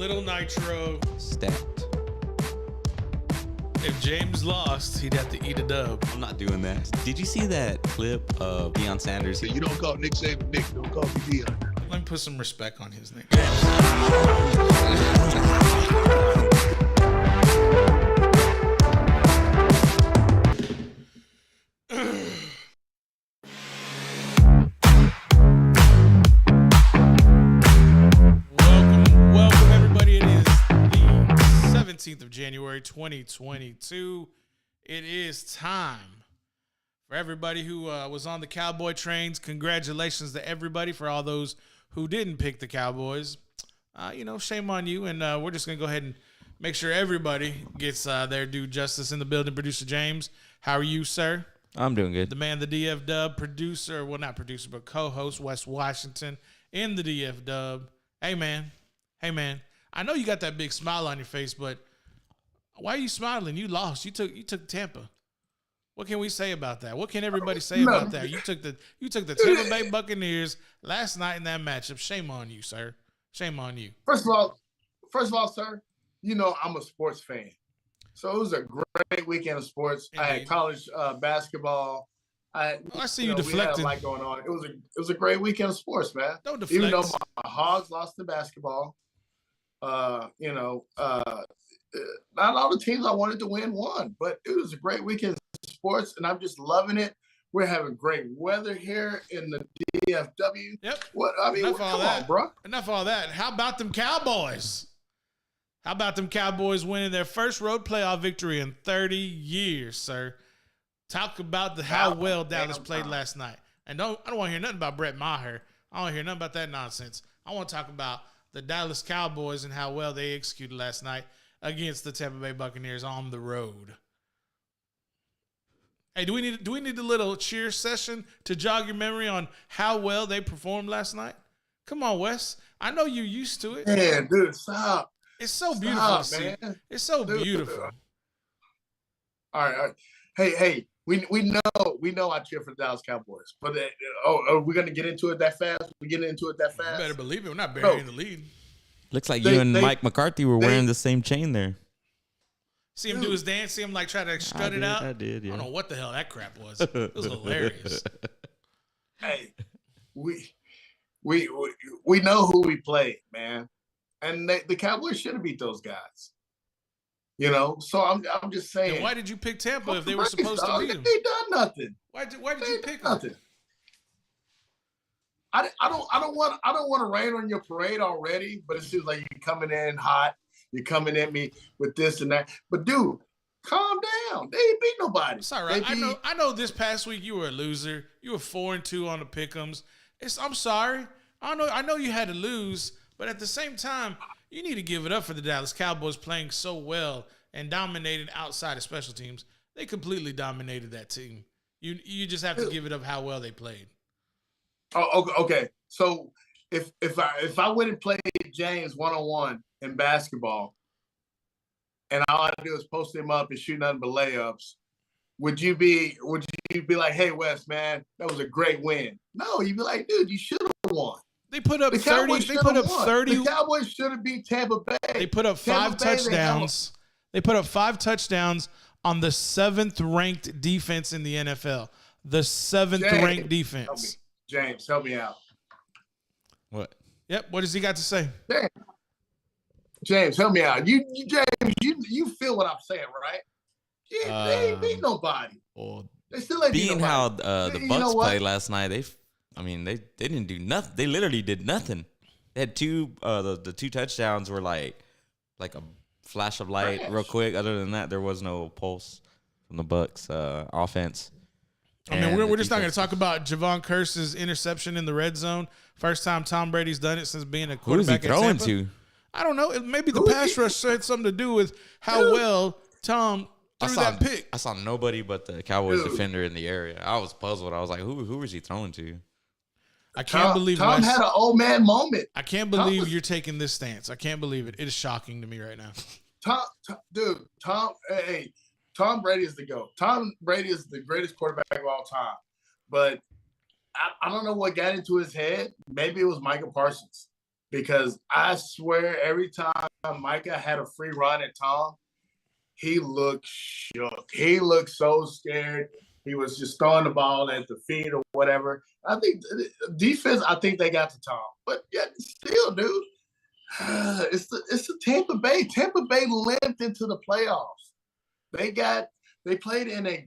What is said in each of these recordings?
Little Nitro. Stacked. If James lost, he'd have to eat a dub. I'm not doing that. Did you see that clip of Deion Sanders? You don't call Nick Saban Nick. Don't call me Deion. Let me put some respect on his name. Welcome everybody. It is the 17th of January, 2022. It is time for everybody who was on the Cowboy trains. Congratulations to everybody for all those who didn't pick the Cowboys. Shame on you. And we're just going to go ahead and make sure everybody gets their due justice in the building. Producer James, how are you, sir? I'm doing good. The man, the DF Dub, producer, well, not producer, but co-host, Wes Washington in the DF Dub. Hey, man. I know you got that big smile on your face, but why are you smiling? You lost. You took Tampa. What can we say about that? What can everybody say about that? You took the Tampa Bay Buccaneers last night in that matchup. Shame on you, sir. Shame on you. First of all, sir, you know I'm a sports fan. So it was a great weekend of sports. Indeed. I had college basketball. I see you deflecting. We had a lot going on. It was a great weekend of sports, man. Don't deflect. Even though my Hogs lost the basketball, not all the teams I wanted to win won, but it was a great weekend of sports, and I'm just loving it. We're having great weather here in the DFW. Yep. Come on, bro. Enough of all that. How about them Cowboys? How about them Cowboys winning their first road playoff victory in 30 years, sir? Talk about how well Dallas played last night. And I don't want to hear nothing about Brett Maher. I don't want to hear nothing about that nonsense. I want to talk about the Dallas Cowboys and how well they executed last night against the Tampa Bay Buccaneers on the road. Hey, do we need a little cheer session to jog your memory on how well they performed last night? Come on, Wes. I know you're used to it. Man, dude, stop. It's so beautiful to see. Man. It's so beautiful. All right. Hey, we know I cheer for the Dallas Cowboys, but are we gonna get into it that fast? We getting into it that fast? You better believe it. We're not burying the lead. Looks like you and Mike McCarthy were wearing the same chain there. See him do his dance. See him try to strut it out. I did. Yeah. I don't know what the hell that crap was. It was hilarious. Hey, we know who we played, man, and the Cowboys should have beat those guys. So I'm just saying. Then why did you pick Tampa if they were supposed to beat them? They done nothing. Why did you pick nothing? them? I don't want to rain on your parade already, but it seems like you're coming in hot. You're coming at me with this and that. But dude, calm down. They ain't beat nobody. It's all right. I know this past week you were a loser. You were 4-2 on the pick'ems. I'm sorry. I know you had to lose, but at the same time, you need to give it up for the Dallas Cowboys playing so well and dominating outside of special teams. They completely dominated that team. You just have to give it up how well they played. Oh, okay. So if I went and played James one-on-one in basketball, and all I do is post him up and shoot nothing but layups, would you be like, hey Wes, man, that was a great win? No, you'd be like, dude, you should have won. They put up 30. They put up 30. The Cowboys should have beat Tampa Bay. They put up 5 touchdowns. They put up 5 touchdowns on the 7th ranked defense in the NFL. The 7th ranked defense. James, help me out. What? Yep. What does he got to say? James, help me out. James, you feel what I'm saying, right? Yeah, they ain't beat nobody. Well, they still ain't beat being nobody. how the Bucks played last night, they didn't do nothing. They literally did nothing. They had the 2 touchdowns were like a flash of light real quick. Other than that, there was no pulse from the Bucks offense. I mean, we're just not going to talk about Javon Curse's interception in the red zone. First time Tom Brady's done it since being a quarterback. Who's he throwing to? I don't know. Maybe the pass rush had something to do with how well Tom threw that pick. I saw nobody but the Cowboys defender in the area. I was puzzled. I was like, who was he throwing to? I can't believe Tom had an old man moment. I can't believe you're taking this stance. I can't believe it. It is shocking to me right now. Tom Brady is the GOAT. Tom Brady is the greatest quarterback of all time. But I don't know what got into his head. Maybe it was Michael Parsons. Because I swear every time Micah had a free run at Tom, he looked shook. He looked so scared. He was just throwing the ball at the feet or whatever. I think defense, I think they got to Tom. But yeah, still, dude, it's the Tampa Bay. Tampa Bay limped into the playoffs. They played in a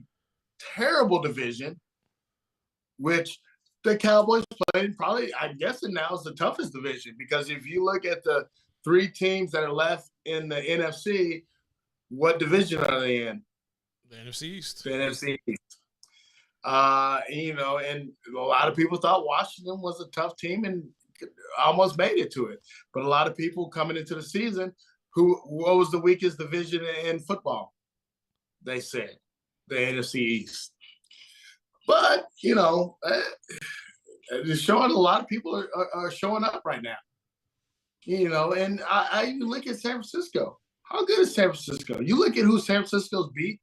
terrible division, which the Cowboys played probably, I'm guessing now is the toughest division, because if you look at the 3 teams that are left in the NFC, what division are they in? The NFC East. The NFC East. And a lot of people thought Washington was a tough team and almost made it to it. But a lot of people coming into the season, what was the weakest division in football? They said the NFC East. But, it's showing a lot of people are showing up right now. And I even look at San Francisco. How good is San Francisco? You look at who San Francisco's beat.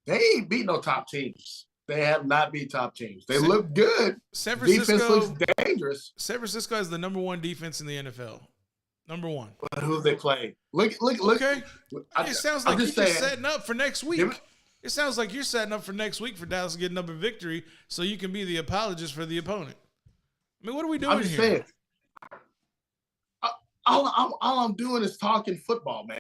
They ain't beat no top teams. They have not beat top teams. They look good. San Francisco defense looks dangerous. San Francisco has the number 1 defense in the NFL. Number 1. But who they play? Look. Okay. It sounds like you're just setting up for next week. It sounds like you're setting up for next week for Dallas to get another victory so you can be the apologist for the opponent. I mean, what are we doing I'm just here? saying. All I'm doing is talking football, man.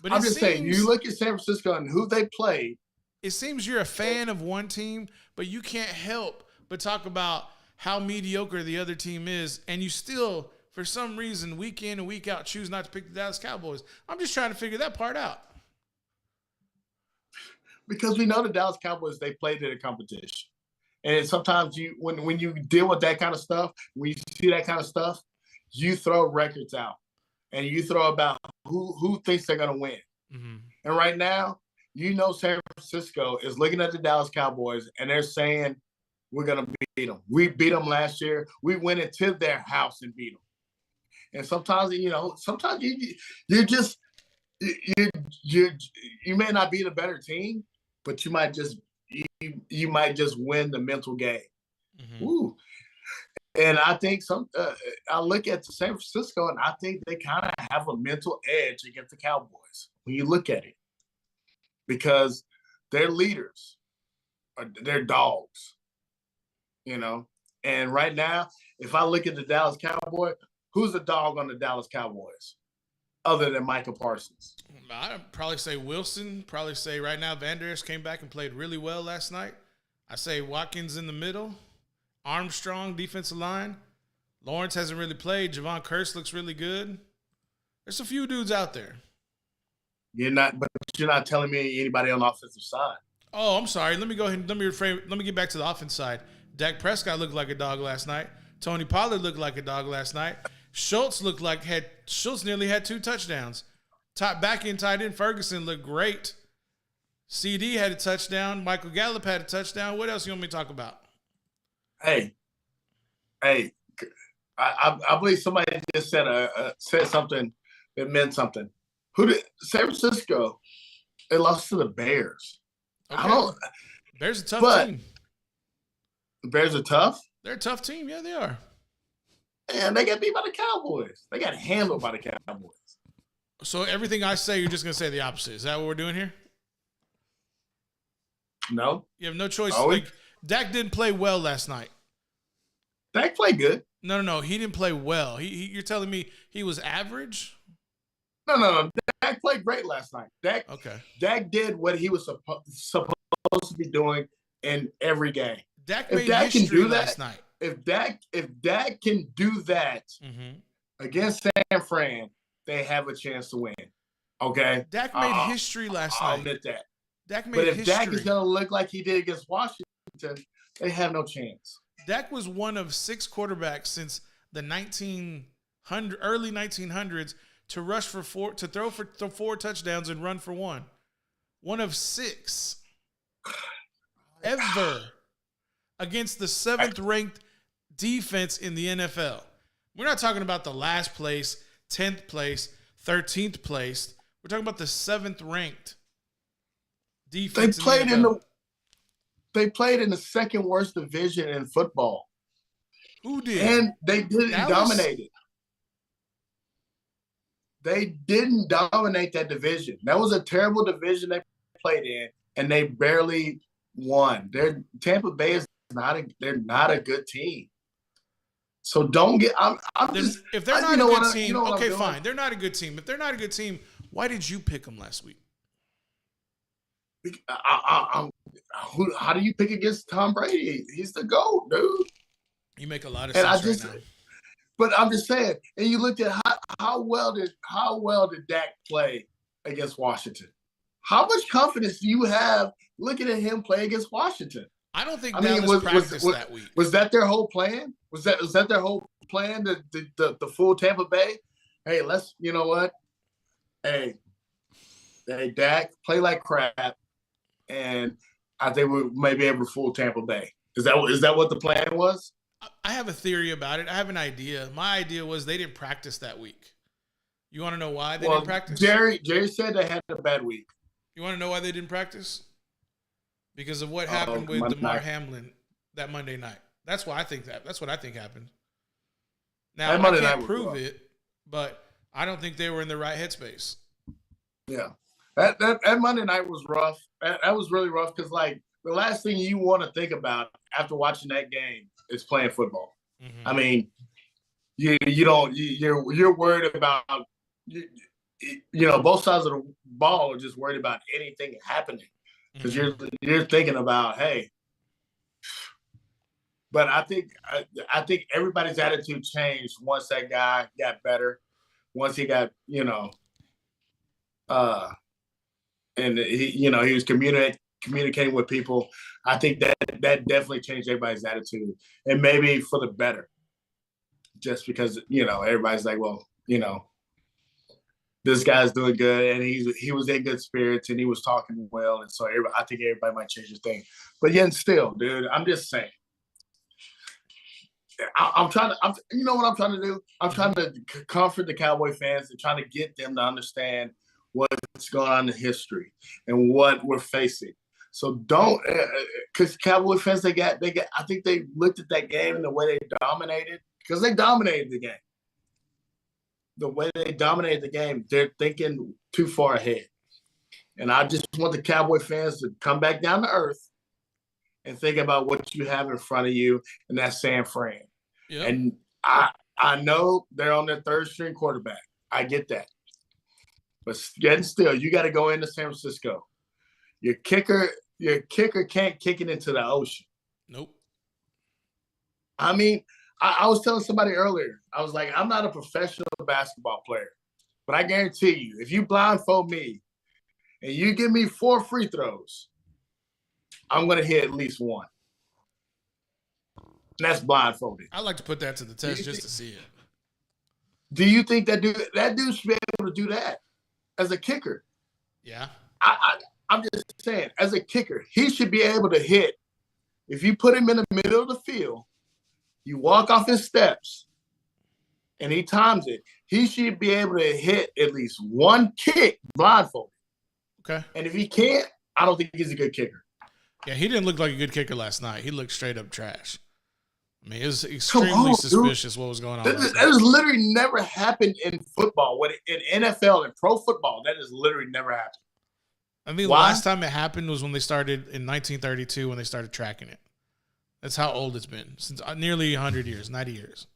But I'm just saying, you look at San Francisco and who they played. It seems you're a fan of one team, but you can't help but talk about how mediocre the other team is, and you still, for some reason, week in and week out, choose not to pick the Dallas Cowboys. I'm just trying to figure that part out. Because we know the Dallas Cowboys, they played in a competition. And sometimes when you deal with that kind of stuff, when you see that kind of stuff, you throw records out. And you throw about who thinks they're going to win. Mm-hmm. And right now, San Francisco is looking at the Dallas Cowboys, and they're saying, we're going to beat them. We beat them last year. We went into their house and beat them. And sometimes, you're just you may not be the better team, but you might just win the mental game. Mm-hmm. Ooh. And I think I look at San Francisco, and I think they kind of have a mental edge against the Cowboys when you look at it, because they're leaders, they're dogs, And right now, if I look at the Dallas Cowboys, who's the dog on the Dallas Cowboys other than Micah Parsons? I'd probably say Wilson. Probably say right now Van Der Esch came back and played really well last night. I say Watkins in the middle. Armstrong, defensive line. Lawrence hasn't really played. Javon Curse looks really good. There's a few dudes out there. You're not telling me anybody on the offensive side. Oh, I'm sorry. Let me go ahead and let me get back to the offense side. Dak Prescott looked like a dog last night. Tony Pollard looked like a dog last night. Schultz nearly had 2 touchdowns. Top back end tight end Ferguson looked great. CD had a touchdown. Michael Gallup had a touchdown. What else you want me to talk about? Hey, I believe somebody just said something that meant something. San Francisco? They lost to the Bears. Okay. Bears a tough team. The Bears are tough? They're a tough team. Yeah, they are. And they got beat by the Cowboys. They got handled by the Cowboys. So everything I say, you're just going to say the opposite. Is that what we're doing here? No. You have no choice. Like, Dak didn't play well last night. Dak played good. No. He didn't play well. You're telling me he was average? No. Dak played great last night. Dak did what he was supposed to be doing in every game. Dak made history last night. If Dak can do that against San Fran, they have a chance to win. Okay? Dak made history last night. I'll admit that. Dak made history. But if Dak is going to look like he did against Washington, they have no chance. Dak was one of 6 quarterbacks since the early 1900s to rush for 4, to throw for 4 touchdowns and run for 1. One of 6 ever against the 7th ranked defense in the NFL. We're not talking about the last place, 10th place, 13th place. We're talking about the 7th ranked defense. They played in the second worst division in football. Who did? And they didn't dominate it. they didn't dominate that division. That was a terrible division they played in, and they barely won. Tampa Bay is they're not a good team. So don't get. I'm just. If they're not a good team, okay, fine. They're not a good team. If they're not a good team, why did you pick them last week? How do you pick against Tom Brady? He's the GOAT, dude. You make a lot of sense right now. But I'm just saying, and you looked at how well did Dak play against Washington? How much confidence do you have looking at him play against Washington? I don't think Dallas practiced that week. Was that their whole plan? Was that their whole plan? The full Tampa Bay? Hey, you know what? Hey, Dak, play like crap, and I think we may be able to fool Tampa Bay. Is that what the plan was? I have a theory about it. I have an idea. My idea was they didn't practice that week. You want to know why they didn't practice? Jerry said they had a bad week. You want to know why they didn't practice? Because of what happened with DeMar Hamlin that Monday night. That's why I think that. That's what I think happened. Now, I can't prove it, but I don't think they were in the right headspace. Yeah. That Monday night was rough. That was really rough because, like, the last thing you want to think about after watching that game is playing football. Mm-hmm. I mean, you're worried about both sides of the ball are just worried about anything happening because you're thinking about, hey. But I think everybody's attitude changed once that guy got better, once he got and he was communicating with people. I think that definitely changed everybody's attitude, and maybe for the better. Just because everybody's like, well, this guy's doing good, and he was in good spirits, and he was talking well, and so I think everybody might change their thing. But yet still, dude, I'm just saying. I'm trying to. You know what I'm trying to do? I'm trying to comfort the Cowboy fans and trying to get them to understand what's going on in history and what we're facing. So don't, because Cowboy fans, they got. I think they looked at that game and the way they dominated, because they dominated the game. The way they dominated the game, they're thinking too far ahead. And I just want the Cowboy fans to come back down to earth and think about what you have in front of you, and that's San Fran. Yep. And I know they're on their third string quarterback. I get that. But getting still, you got to go into San Francisco. Your kicker can't kick it into the ocean. Nope. I mean, I was telling somebody earlier, I was like, I'm not a professional basketball player, but I guarantee you, if you blindfold me and you give me 4 free throws, I'm going to hit at least one. And that's blindfolded. I like to put that to the test just to see it. Do you think that dude should be able to do that as a kicker? Yeah. I'm just saying, as a kicker, he should be able to hit. If you put him in the middle of the field, you walk off his steps, and he times it, he should be able to hit at least one kick blindfolded. Okay. And if he can't, I don't think he's a good kicker. Yeah, he didn't look like a good kicker last night. He looked straight up trash. I mean, it was extremely suspicious what was going on. That has literally never happened in football. In NFL and pro football, that has literally never happened. I mean, the last time it happened was when they started in 1932 when they started tracking it. That's how old it's been, since nearly 100 years, 90 years.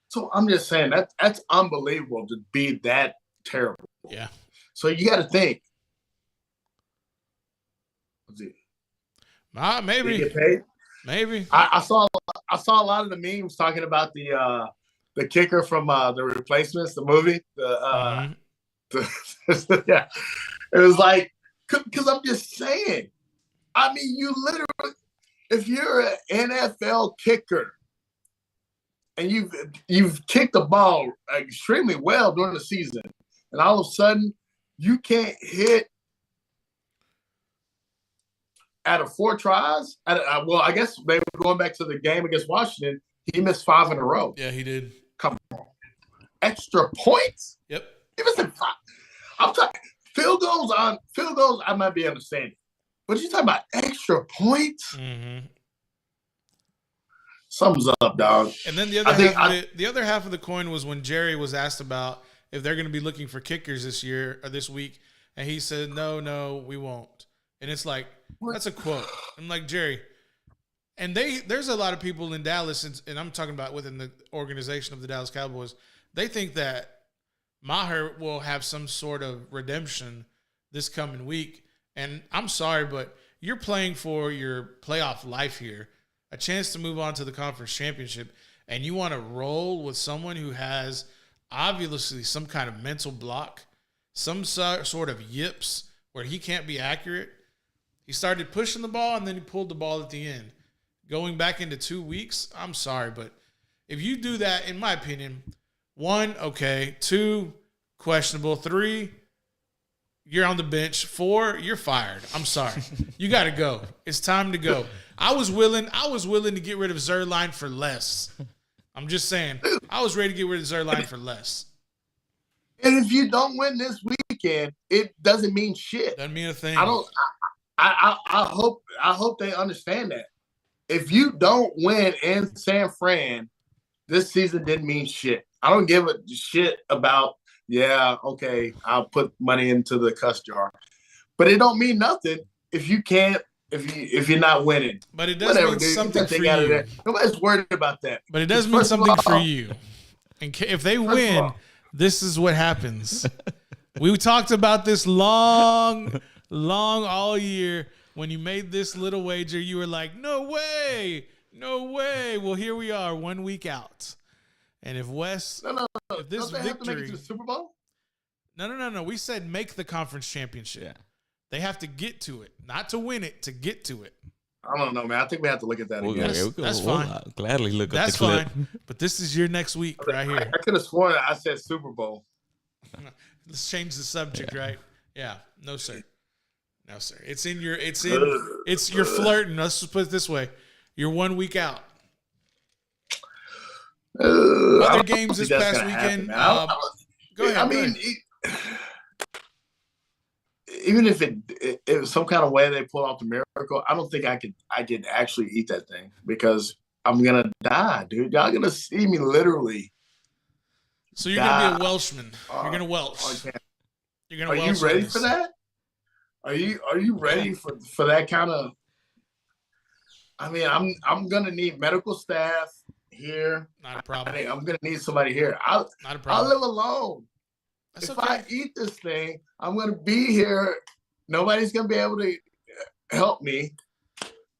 So I'm just saying that's unbelievable to be that terrible. Yeah. So you got to think. Maybe. Did he get paid? Maybe. I saw a lot of the memes talking about the kicker from The Replacements, the movie. Yeah, it was like, because I'm just saying. I mean, you literally, if you're an NFL kicker and you've kicked the ball extremely well during the season, and all of a sudden you can't hit out of 4 tries. Well, I guess they were going back to the game against Washington. He missed 5 in a row. Yeah, he did. Come on, extra points. Yep. He missed 5. I'm talking field goals. I might be understanding, but you're talking about extra points. Mm-hmm. Something's up, dog. And then the other half of the coin was when Jerry was asked about if they're going to be looking for kickers this year or this week. And he said, no, we won't. And it's like, that's a quote. I'm like, Jerry. And there's a lot of people in Dallas, and I'm talking about within the organization of the Dallas Cowboys, they think that Maher will have some sort of redemption this coming week. And I'm sorry, but you're playing for your playoff life here, a chance to move on to the conference championship, and you want to roll with someone who has obviously some kind of mental block, some sort of yips where he can't be accurate. He started pushing the ball, and then he pulled the ball at the end. Going back into 2 weeks, I'm sorry, but if you do that, in my opinion, 1, okay, 2, questionable, 3, you're on the bench, 4, you're fired. I'm sorry. You got to go. It's time to go. I was willing to get rid of Zuerlein for less. I'm just saying. I was ready to get rid of Zuerlein for less. And if you don't win this weekend, it doesn't mean shit. Doesn't mean a thing. I hope they understand that. If you don't win in San Fran, this season didn't mean shit. I don't give a shit about, okay, I'll put money into the cuss jar. But it don't mean nothing if you can't, if you're not winning. But it does mean something for you. Nobody's worried about that. But it does mean something for you. And if they win, this is what happens. We talked about this long all year. When you made this little wager, you were like, no way. Well, here we are 1 week out. And if Wes, if this don't they victory, have to make it to the Super Bowl? No. We said make the conference championship. Yeah. They have to get to it, not to win it, to get to it. I don't know, man. I think we have to look at that again. That's fine. We'll gladly look that's up the clip. fine. But this is your next week right here. I could have sworn I said Super Bowl. Let's change the subject, right? Yeah. No, sir. It's you're flirting. Let's just put it this way. You're 1 week out. Other games this past weekend. Go ahead. I mean, even if it was some kind of way they pull off the miracle, I don't think I could actually eat that thing because I'm gonna die, dude. Y'all gonna see me literally. So you're gonna be a Welshman. You're gonna Welsh. You're gonna. Are you ready for that? Are you ready for that kind of? I mean, I'm gonna need medical staff here. Not a problem. I'm gonna need somebody here. Not a problem. I'll live alone. That's if I eat this thing, I'm gonna be here. Nobody's gonna be able to help me.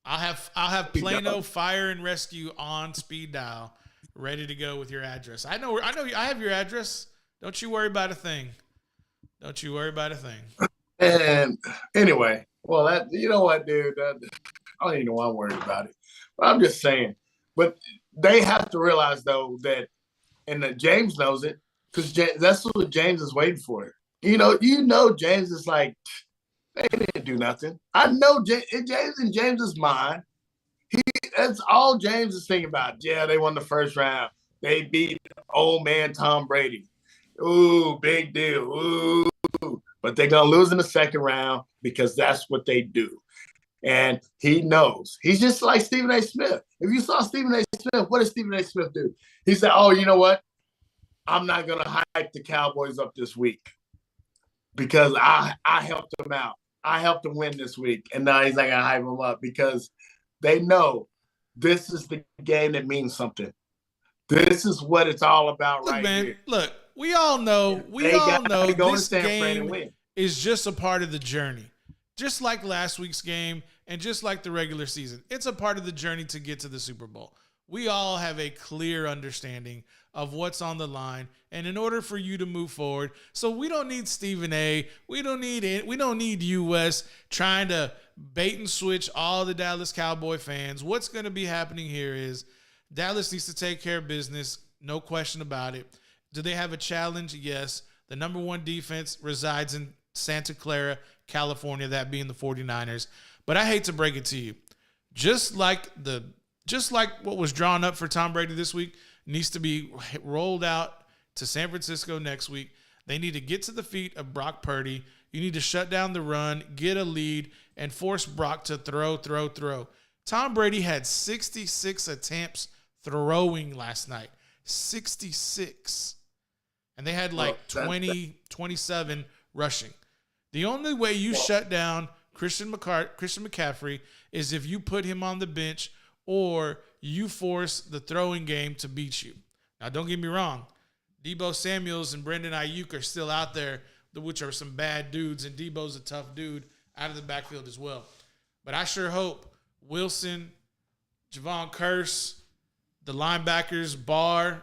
I'll have Plano Fire and Rescue on speed dial, ready to go with your address. I know. I have your address. Don't you worry about a thing. And anyway, well, you know what, dude? I don't even know why I'm worried about it. But I'm just saying. But they have to realize, though, that, and that James knows it, because that's what James is waiting for. You know, James is like, they didn't do nothing. I know James in James's mind, that's all James is thinking about. Yeah, they won the first round. They beat old man Tom Brady. Ooh, big deal. Ooh. But they're going to lose in the second round because that's what they do. And he knows. He's just like Stephen A. Smith. If you saw Stephen A. Smith, what does Stephen A. Smith do? He said, oh, you know what? I'm not going to hype the Cowboys up this week because I helped them out. I helped them win this week. And now he's not going to hype them up because they know this is the game that means something. This is what it's all about here. Look, we all know this game is just a part of the journey. Just like last week's game and just like the regular season. It's a part of the journey to get to the Super Bowl. We all have a clear understanding of what's on the line. And in order for you to move forward, so we don't need Stephen A. We don't need US trying to bait and switch all the Dallas Cowboy fans. What's going to be happening here is Dallas needs to take care of business. No question about it. Do they have a challenge? Yes. The number one defense resides in Santa Clara, California, that being the 49ers. But I hate to break it to you. Just like what was drawn up for Tom Brady this week needs to be rolled out to San Francisco next week. They need to get to the feet of Brock Purdy. You need to shut down the run, get a lead, and force Brock to throw. Tom Brady had 66 attempts throwing last night. 66. And they had like 27 rushing. The only way you shut down Christian McCaffrey is if you put him on the bench or you force the throwing game to beat you. Now, don't get me wrong. Deebo Samuels and Brendan Ayuk are still out there, which are some bad dudes, and Deebo's a tough dude out of the backfield as well. But I sure hope Wilson, Javon Curse, the linebackers, Barr,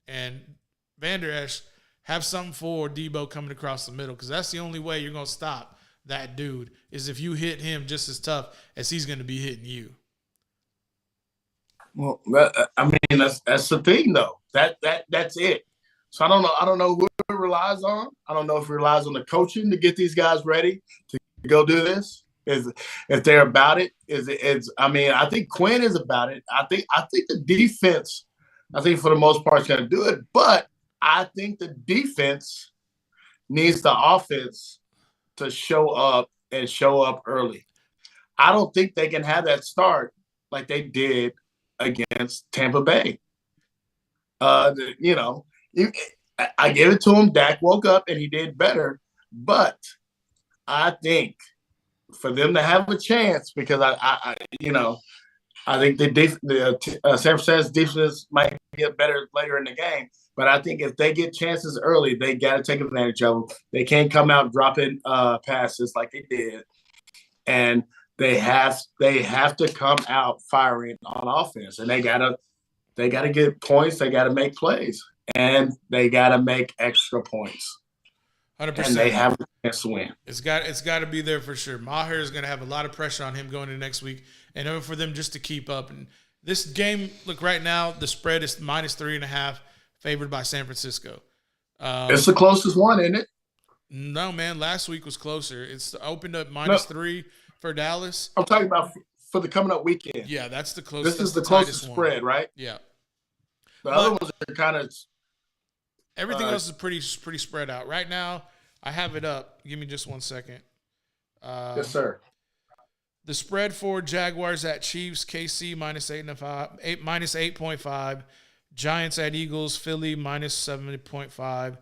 and Van Der Esch have something for Deebo coming across the middle, because that's the only way you're going to stop that dude is if you hit him just as tough as he's going to be hitting you. Well, I mean, that's the thing, though. That's it. So I don't know who it relies on. I don't know if it relies on the coaching to get these guys ready to go do this. If they're about it, I mean, I think Quinn is about it. I think the defense, I think for the most part, is going to do it. But I think the defense needs the offense to show up and show up early. I don't think they can have that start like they did against Tampa Bay. You know, I give it to him. Dak woke up and he did better. But I think for them to have a chance, because I think the San Francisco defense might get better later in the game. But I think if they get chances early, they got to take advantage of them. They can't come out dropping passes like they did, and they have to come out firing on offense. And they gotta get points. They got to make plays, and they got to make extra points. 100%. And they have a chance to win. It's got to be there for sure. Maher is going to have a lot of pressure on him going into next week, and for them just to keep up. And this game, look, right now the spread is -3.5. Favored by San Francisco. It's the closest one, isn't it? No, man. Last week was closer. It's opened up -3 for Dallas. I'm talking about for the coming up weekend. Yeah, that's the closest. This is the closest spread, right? Yeah. The other ones are kind of. Everything else is pretty spread out. Right now, I have it up. Give me just 1 second. Yes, sir. The spread for Jaguars at Chiefs, KC -8.5. Giants at Eagles, Philly -7.5,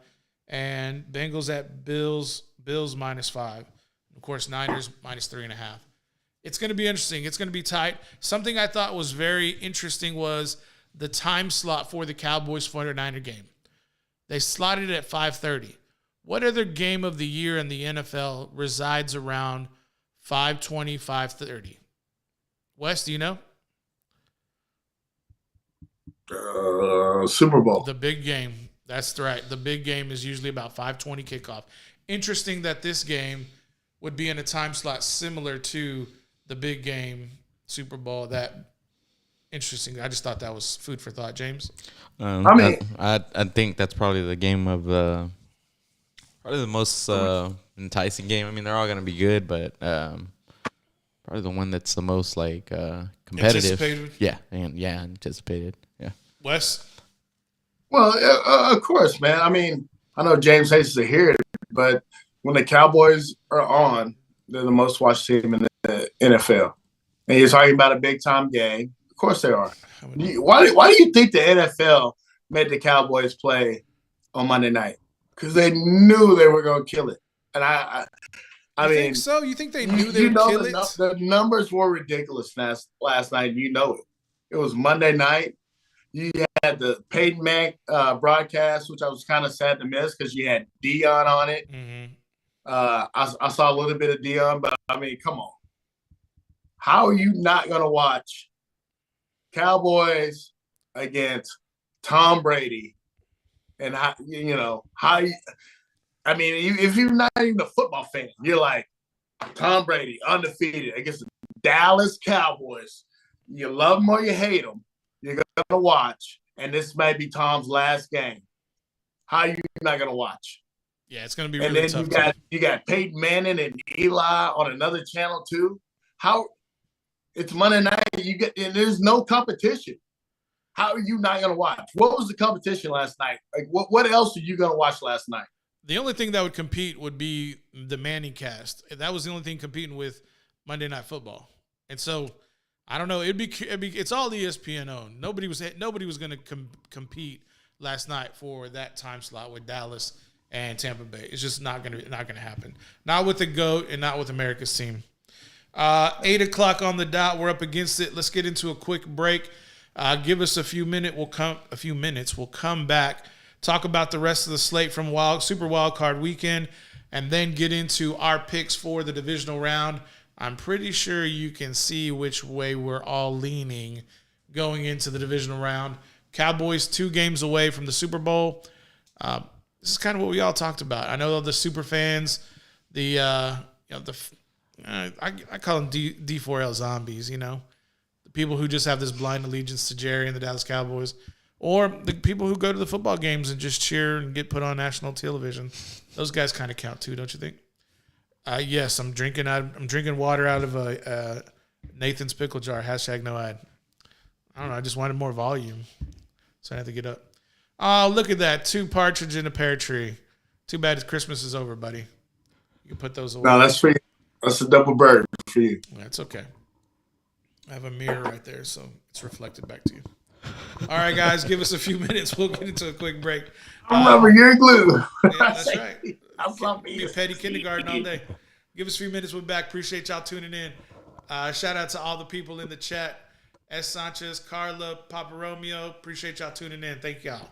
and Bengals at Bills -5. Of course, Niners -3.5. It's going to be interesting. It's going to be tight. Something I thought was very interesting was the time slot for the Cowboys 49er game. They slotted it at 5:30. What other game of the year in the NFL resides around 5:20, 5:30? Wes, do you know? Super Bowl. The big game. That's right. The big game is usually about 5:20 kickoff. Interesting that this game would be in a time slot similar to the big game Super Bowl. Interesting. I just thought that was food for thought, James. I think that's probably the game of probably the most enticing game. I mean, they're all going to be good, but probably the one that's the most competitive. Anticipated? Yeah, anticipated. Yeah. Wes? Well, of course, man. I mean, I know James hates to hear it, but when the Cowboys are on, they're the most watched team in the NFL. And you're talking about a big-time game. Of course they are. Why do you think the NFL made the Cowboys play on Monday night? Because they knew they were going to kill it. And I mean, think so? You think they knew they would kill it? The numbers were ridiculous last night. You know it. It was Monday night. You had the Peyton Manning broadcast, which I was kind of sad to miss because you had Dion on it. Mm-hmm. I saw a little bit of Dion, but I mean, come on. How are you not going to watch Cowboys against Tom Brady? And I mean, if you're not even a football fan, you're like, Tom Brady, undefeated against the Dallas Cowboys. You love them or you hate them. You're going to watch. And this might be Tom's last game. How are you not going to watch? Yeah, it's going to be really tough. And then you got Peyton Manning and Eli on another channel too. It's Monday night. And there's no competition. How are you not going to watch? What was the competition last night? Like, what else are you going to watch last night? The only thing that would compete would be the Manning cast. That was the only thing competing with Monday Night Football. And so, I don't know. It's all ESPN owned. Nobody was going to compete last night for that time slot with Dallas and Tampa Bay. It's just not gonna happen. Not with the GOAT and not with America's team. 8 o'clock on the dot. We're up against it. Let's get into a quick break. Give us a few minutes. We'll come back, talk about the rest of the slate from Super Wild Card Weekend, and then get into our picks for the divisional round. I'm pretty sure you can see which way we're all leaning going into the divisional round. Cowboys 2 games away from the Super Bowl. This is kind of what we all talked about. I know the super fans, I call them D4L zombies, the people who just have this blind allegiance to Jerry and the Dallas Cowboys, or the people who go to the football games and just cheer and get put on national television. Those guys kind of count too, don't you think? Yes, I'm drinking water out of a Nathan's pickle jar. # no ad. I don't know. I just wanted more volume, so I had to get up. Oh, look at that! 2 partridge in a pear tree. Too bad Christmas is over, buddy. You can put those away. No, that's for you. That's a double bird for you. That's okay. I have a mirror right there, so it's reflected back to you. All right, guys, give us a few minutes. We'll get into a quick break. I'm rubber, you're glue. Yeah, that's right. I'm from Be a petty kindergarten all day. Give us a few minutes. We're back. Appreciate y'all tuning in. Shout out to all the people in the chat. S. Sanchez, Carla, Papa Romeo. Appreciate y'all tuning in. Thank y'all.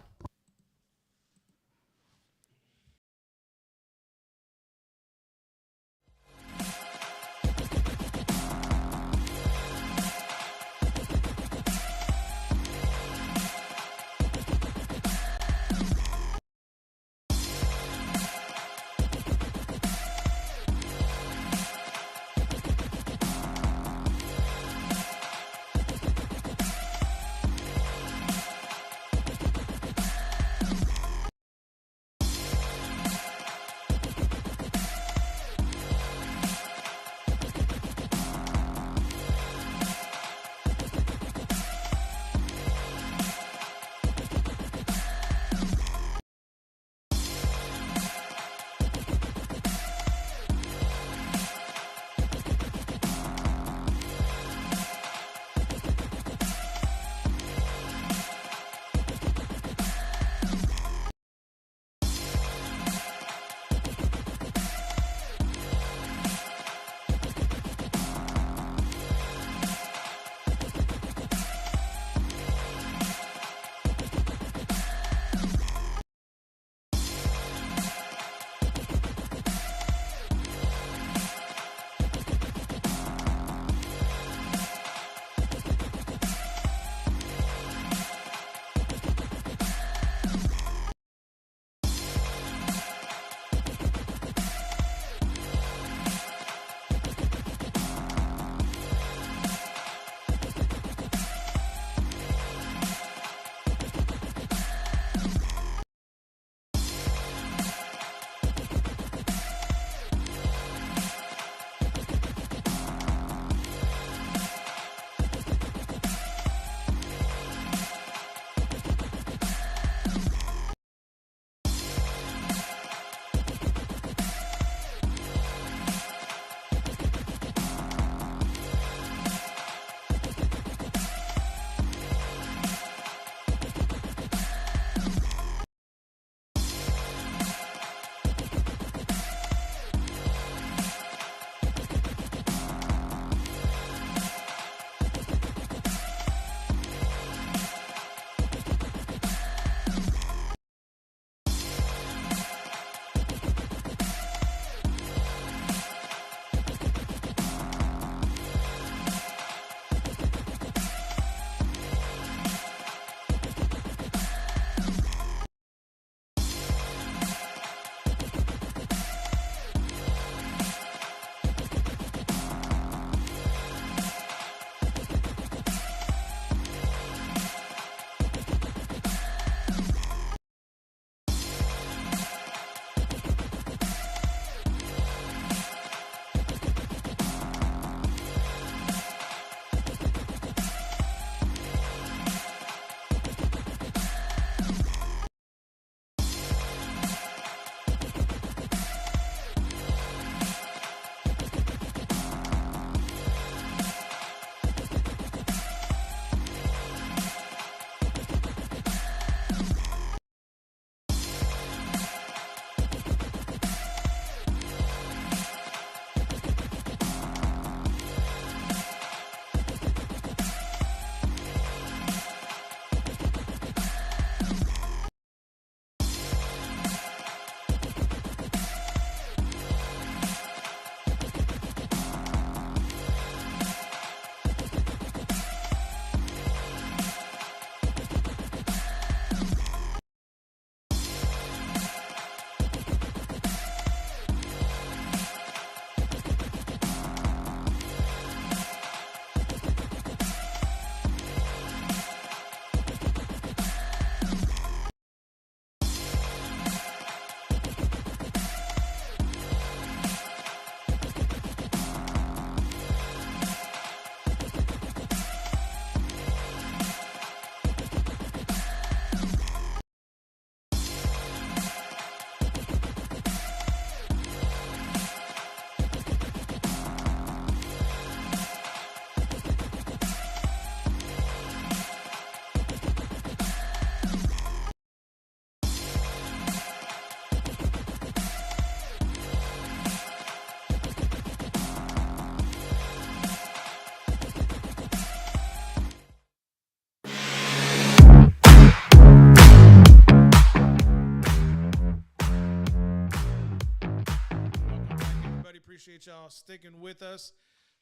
y'all sticking with us.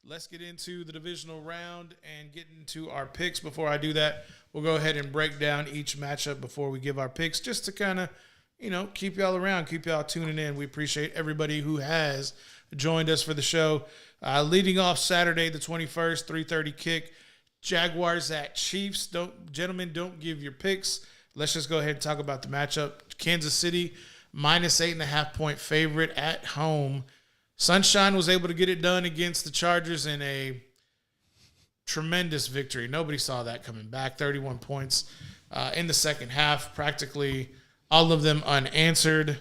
Let's get into the divisional round and get into our picks. Before I do that, we'll go ahead and break down each matchup before we give our picks, just to kind of, keep y'all around, keep y'all tuning in. We appreciate everybody who has joined us for the show. Leading off Saturday, the 21st, 3:30 kick. Jaguars at Chiefs. Gentlemen, don't give your picks. Let's just go ahead and talk about the matchup. Kansas City, -8.5-point favorite at home. Sunshine was able to get it done against the Chargers in a tremendous victory. Nobody saw that coming back. 31 points in the second half, practically all of them unanswered.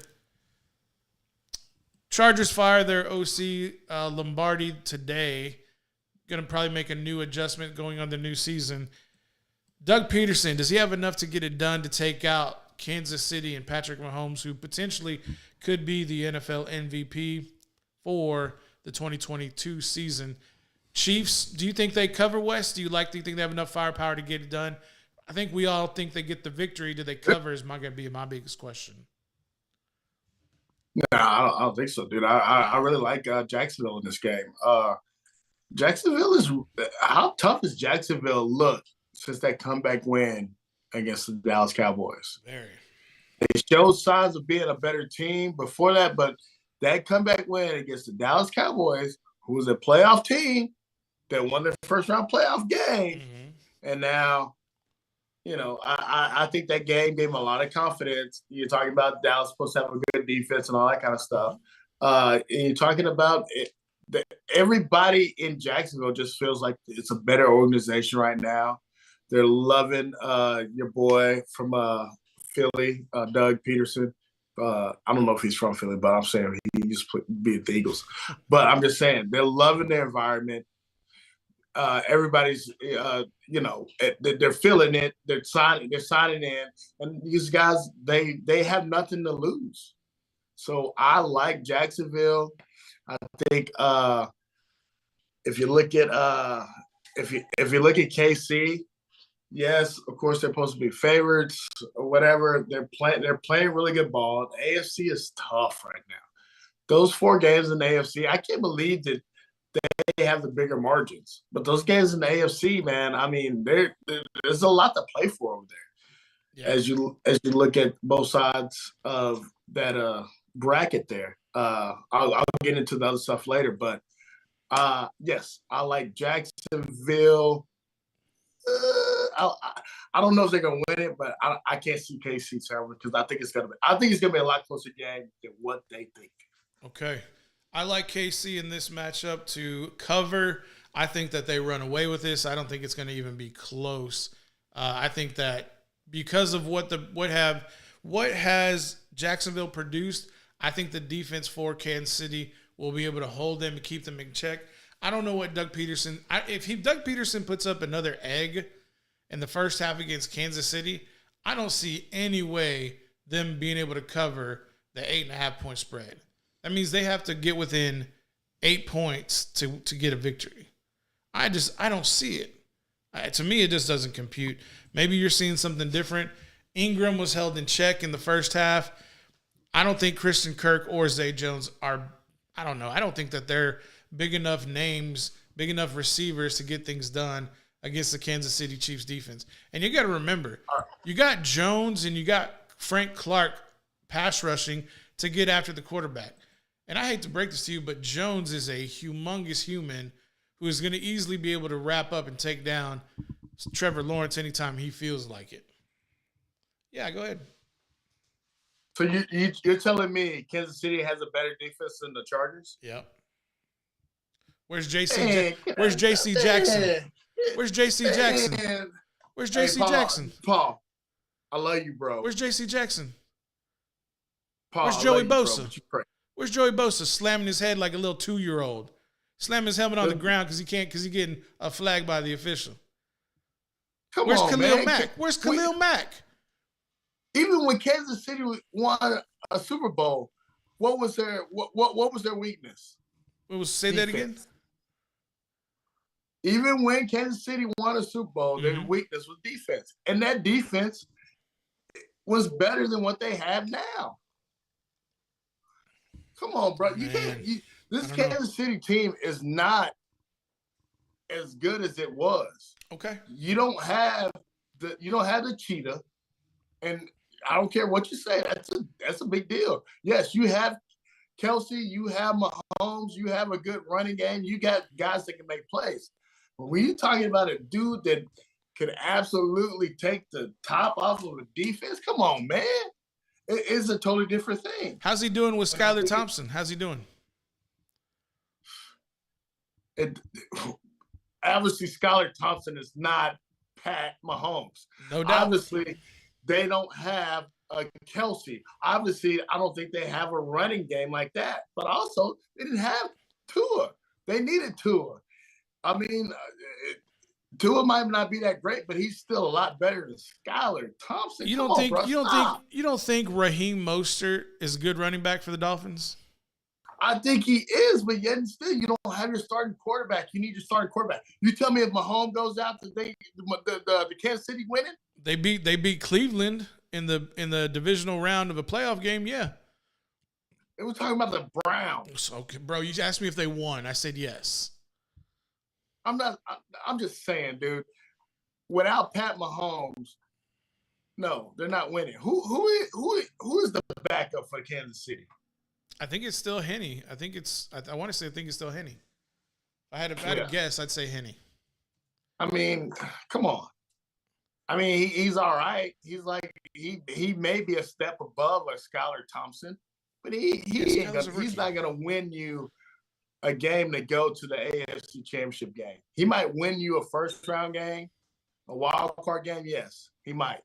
Chargers fire their OC Lombardi today. Going to probably make a new adjustment going on the new season. Doug Peterson, does he have enough to get it done to take out Kansas City and Patrick Mahomes, who potentially could be the NFL MVP for the 2022 season? Chiefs, do you think they cover, Wes? Do you think they have enough firepower to get it done? I think we all think they get the victory. Do they cover is going to be my biggest question. No, I don't think so, dude. I really like Jacksonville in this game. Jacksonville is – how tough has Jacksonville looked since that comeback win against the Dallas Cowboys? Very. They showed signs of being a better team before that, but that comeback win against the Dallas Cowboys, who was a playoff team that won their first-round playoff game, and now – I think that game gave them a lot of confidence. You're talking about Dallas supposed to have a good defense and all that kind of stuff. And you're talking about everybody in Jacksonville just feels like it's a better organization right now. They're loving your boy from Philly, Doug Peterson. I don't know if he's from Philly, but I'm saying he used to be at the Eagles. But I'm just saying they're loving their environment. Everybody's, they're feeling it. They're signing in, and these guys, they have nothing to lose. So I like Jacksonville. I think if you look at KC, yes, of course they're supposed to be favorites or whatever. They're playing really good ball. The AFC is tough right now. Those 4 games in the AFC, I can't believe that they have the bigger margins. But those games in the AFC, man, I mean, there's a lot to play for over there. Yeah. As you look at both sides of that bracket there. I'll get into the other stuff later, but yes, I like Jacksonville. I don't know if they're gonna win it, but I can't see KC traveling because I think it's gonna be a lot closer game than what they think. Okay. I like KC in this matchup to cover. I think that they run away with this. I don't think it's going to even be close. I think that because of what has Jacksonville produced, I think the defense for Kansas City will be able to hold them and keep them in check. I don't know what Doug Peterson – if Doug Peterson puts up another egg in the first half against Kansas City, I don't see any way them being able to cover the 8.5-point spread. That means they have to get within 8 points to get a victory. I don't see it. To me, it just doesn't compute. Maybe you're seeing something different. Ingram was held in check in the first half. I don't think Christian Kirk or Zay Jones are – I don't know. I don't think that they're big enough names, big enough receivers to get things done against the Kansas City Chiefs defense. And you got to remember, you got Jones and you got Frank Clark pass rushing to get after the quarterback. And I hate to break this to you, but Jones is a humongous human who is going to easily be able to wrap up and take down Trevor Lawrence anytime he feels like it. Yeah, go ahead. So you're telling me Kansas City has a better defense than the Chargers? Yep. Where's JC? Where's JC Jackson? Where's JC Jackson? Where's JC Jackson? Paul, I love you, bro. Where's JC Jackson? Paul, where's Joey Bosa? Where's Joey Bosa slamming his head like a little 2-year-old? Slamming his helmet on the ground because he's getting a flag by the official. Where's Khalil Mack? Where's Khalil Mack? Even when Kansas City won a Super Bowl, what was their weakness? Say that again? Even when Kansas City won a Super Bowl, their weakness was defense. And that defense was better than what they have now. Come on, bro. You can't This I don't know. Kansas City team is not as good as it was. Okay. You don't have the cheetah, and I don't care what you say. That's a big deal. Yes, you have Kelsey, you have Mahomes, you have a good running game, you got guys that can make plays. But when you're talking about a dude that could absolutely take the top off of a defense, come on, man. It's a totally different thing. How's he doing with Skylar Thompson? How's he doing? Obviously, Skylar Thompson is not Pat Mahomes. No doubt. Obviously, they don't have a Kelsey. Obviously, I don't think they have a running game like that. But also, they didn't have Tua. They needed Tua. I mean, Tua might not be that great, but he's still a lot better than Skylar Thompson. You don't think Raheem Mostert is a good running back for the Dolphins? I think he is, but yet and still, you don't have your starting quarterback. You need your starting quarterback. You tell me if Mahomes goes out today, the Kansas City winning? They beat Cleveland in the divisional round of a playoff game. Yeah. It was talking about the Browns. Okay, bro. You asked me if they won. I said yes. I'm just saying, dude. Without Pat Mahomes, no, they're not winning. Who is the backup for Kansas City? I think it's still Henny. I think it's. I want to say. I think it's still Henny. If I had a guess, I'd say Henny. I mean, come on. I mean, he's all right. He's like he may be a step above a Skylar Thompson, but he's not gonna win you a game to go to the AFC Championship game. He might win you a first round game, a wild card game. Yes, he might,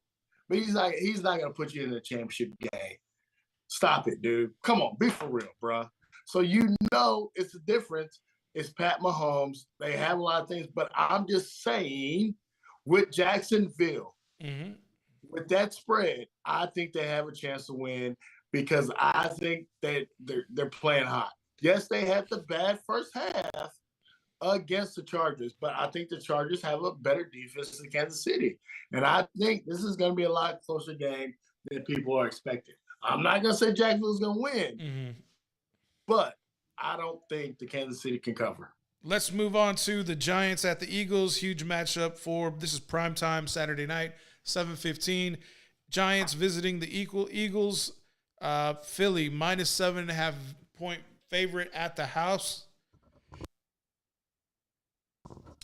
but he's not gonna put you in the championship game. Stop it, dude. Come on, be for real, bro. So it's the difference. It's Pat Mahomes. They have a lot of things, but I'm just saying, with Jacksonville, with that spread, I think they have a chance to win because I think that they're playing hot. Yes, they had the bad first half against the Chargers, but I think the Chargers have a better defense than Kansas City. And I think this is going to be a lot closer game than people are expecting. I'm not going to say Jacksonville's going to win, but I don't think the Kansas City can cover. Let's move on to the Giants at the Eagles. Huge matchup this is primetime Saturday night, 7:15. Giants visiting the Eagles. Philly, -7.5 point favorite at the house.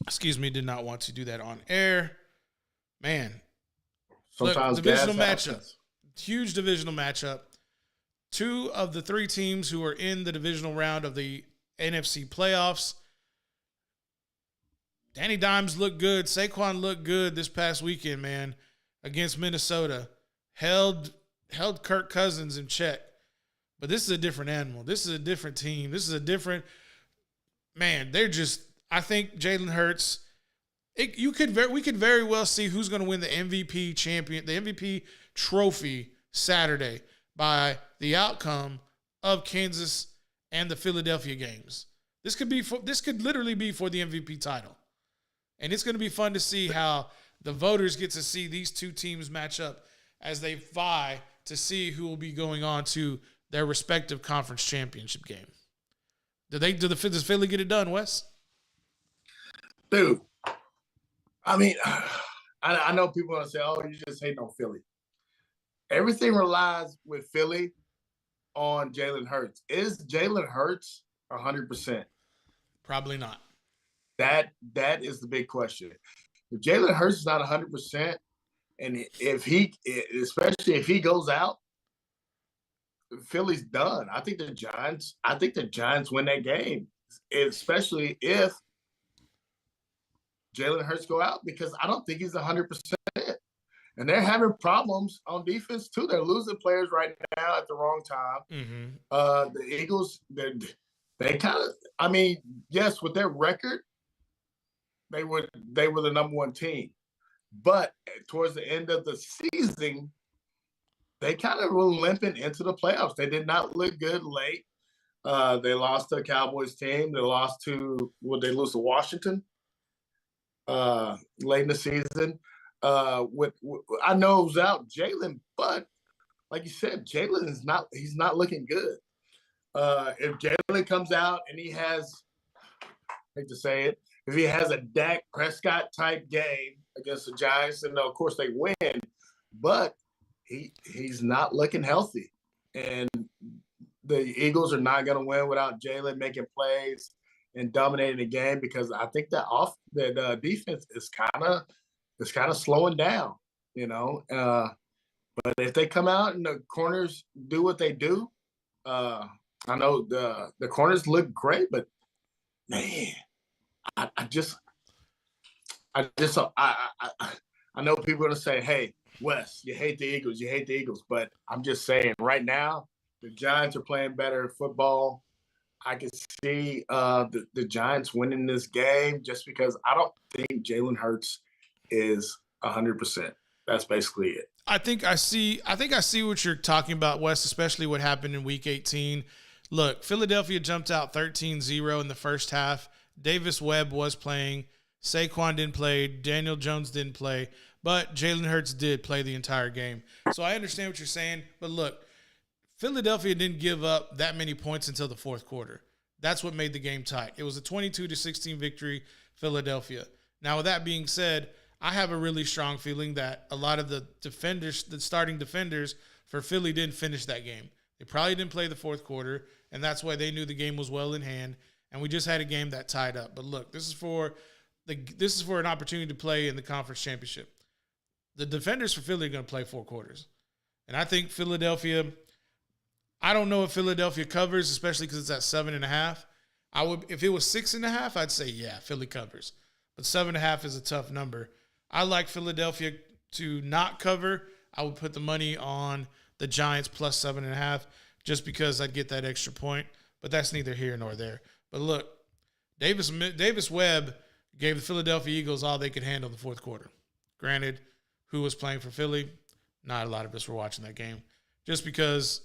Excuse me, did not want to do that on air. Man. Sometimes divisional matchup. Huge divisional matchup. Two of the three teams who are in the divisional round of the NFC playoffs. Danny Dimes looked good. Saquon looked good this past weekend, man, against Minnesota. Held Kirk Cousins in check. But this is a different animal. This is a different team. This is a different man. I think Jalen Hurts. We could very well see who's going to win the MVP trophy Saturday by the outcome of Kansas and the Philadelphia games. This could literally be for the MVP title. And it's going to be fun to see how the voters get to see these two teams match up as they vie to see who will be going on to their respective conference championship game. Does Philly get it done, Wes? Dude, I mean, I know people are going to say, oh, you just hate on Philly. Everything relies with Philly on Jalen Hurts. Is Jalen Hurts 100%? Probably not. That is the big question. If Jalen Hurts is not 100%, and especially if he goes out, Philly's done. I think the Giants win that game, especially if Jalen Hurts go out, because I don't think he's 100%. And they're having problems on defense too. They're losing players right now at the wrong time. The Eagles, they kind of, I mean, yes, with their record, they were the number one team. But towards the end of the season, they kind of were limping into the playoffs. They did not look good late. They lost to the Cowboys team. They lose to Washington late in the season. I know it was out Jalen, but like you said, Jalen he's not looking good. If Jalen comes out and he has, I hate to say it, if he has a Dak Prescott type game against the Giants, then of course they win. But he's not looking healthy, and the Eagles are not going to win without Jalen making plays and dominating the game, because I think that defense is kind of slowing down, you know. But if they come out and the corners do what they do, I know the corners look great, but man, I know people are gonna say, "Hey, Wes, you hate the Eagles," but I'm just saying right now the Giants are playing better football. I can see the Giants winning this game just because I don't think Jalen Hurts is 100%. That's basically it. I think I see what you're talking about, Wes, especially what happened in Week 18. Look, Philadelphia jumped out 13-0 in the first half. Davis Webb was playing. Saquon didn't play. Daniel Jones didn't play. But Jalen Hurts did play the entire game. So I understand what you're saying. But look, Philadelphia didn't give up that many points until the fourth quarter. That's what made the game tight. It was a 22-16 victory, Philadelphia. Now, with that being said, I have a really strong feeling that a lot of the starting defenders for Philly didn't finish that game. They probably didn't play the fourth quarter, and that's why they knew the game was well in hand. And we just had a game that tied up. But look, this is for an opportunity to play in the conference championship. The defenders for Philly are going to play 4 quarters, and I think Philadelphia. I don't know if Philadelphia covers, especially because it's at 7.5. If it was 6.5, I'd say yeah, Philly covers. But 7.5 is a tough number. I like Philadelphia to not cover. I would put the money on the Giants plus 7.5 just because I'd get that extra point. But that's neither here nor there. But look, Davis Webb gave the Philadelphia Eagles all they could handle in the fourth quarter. Granted, who was playing for Philly? Not a lot of us were watching that game, just because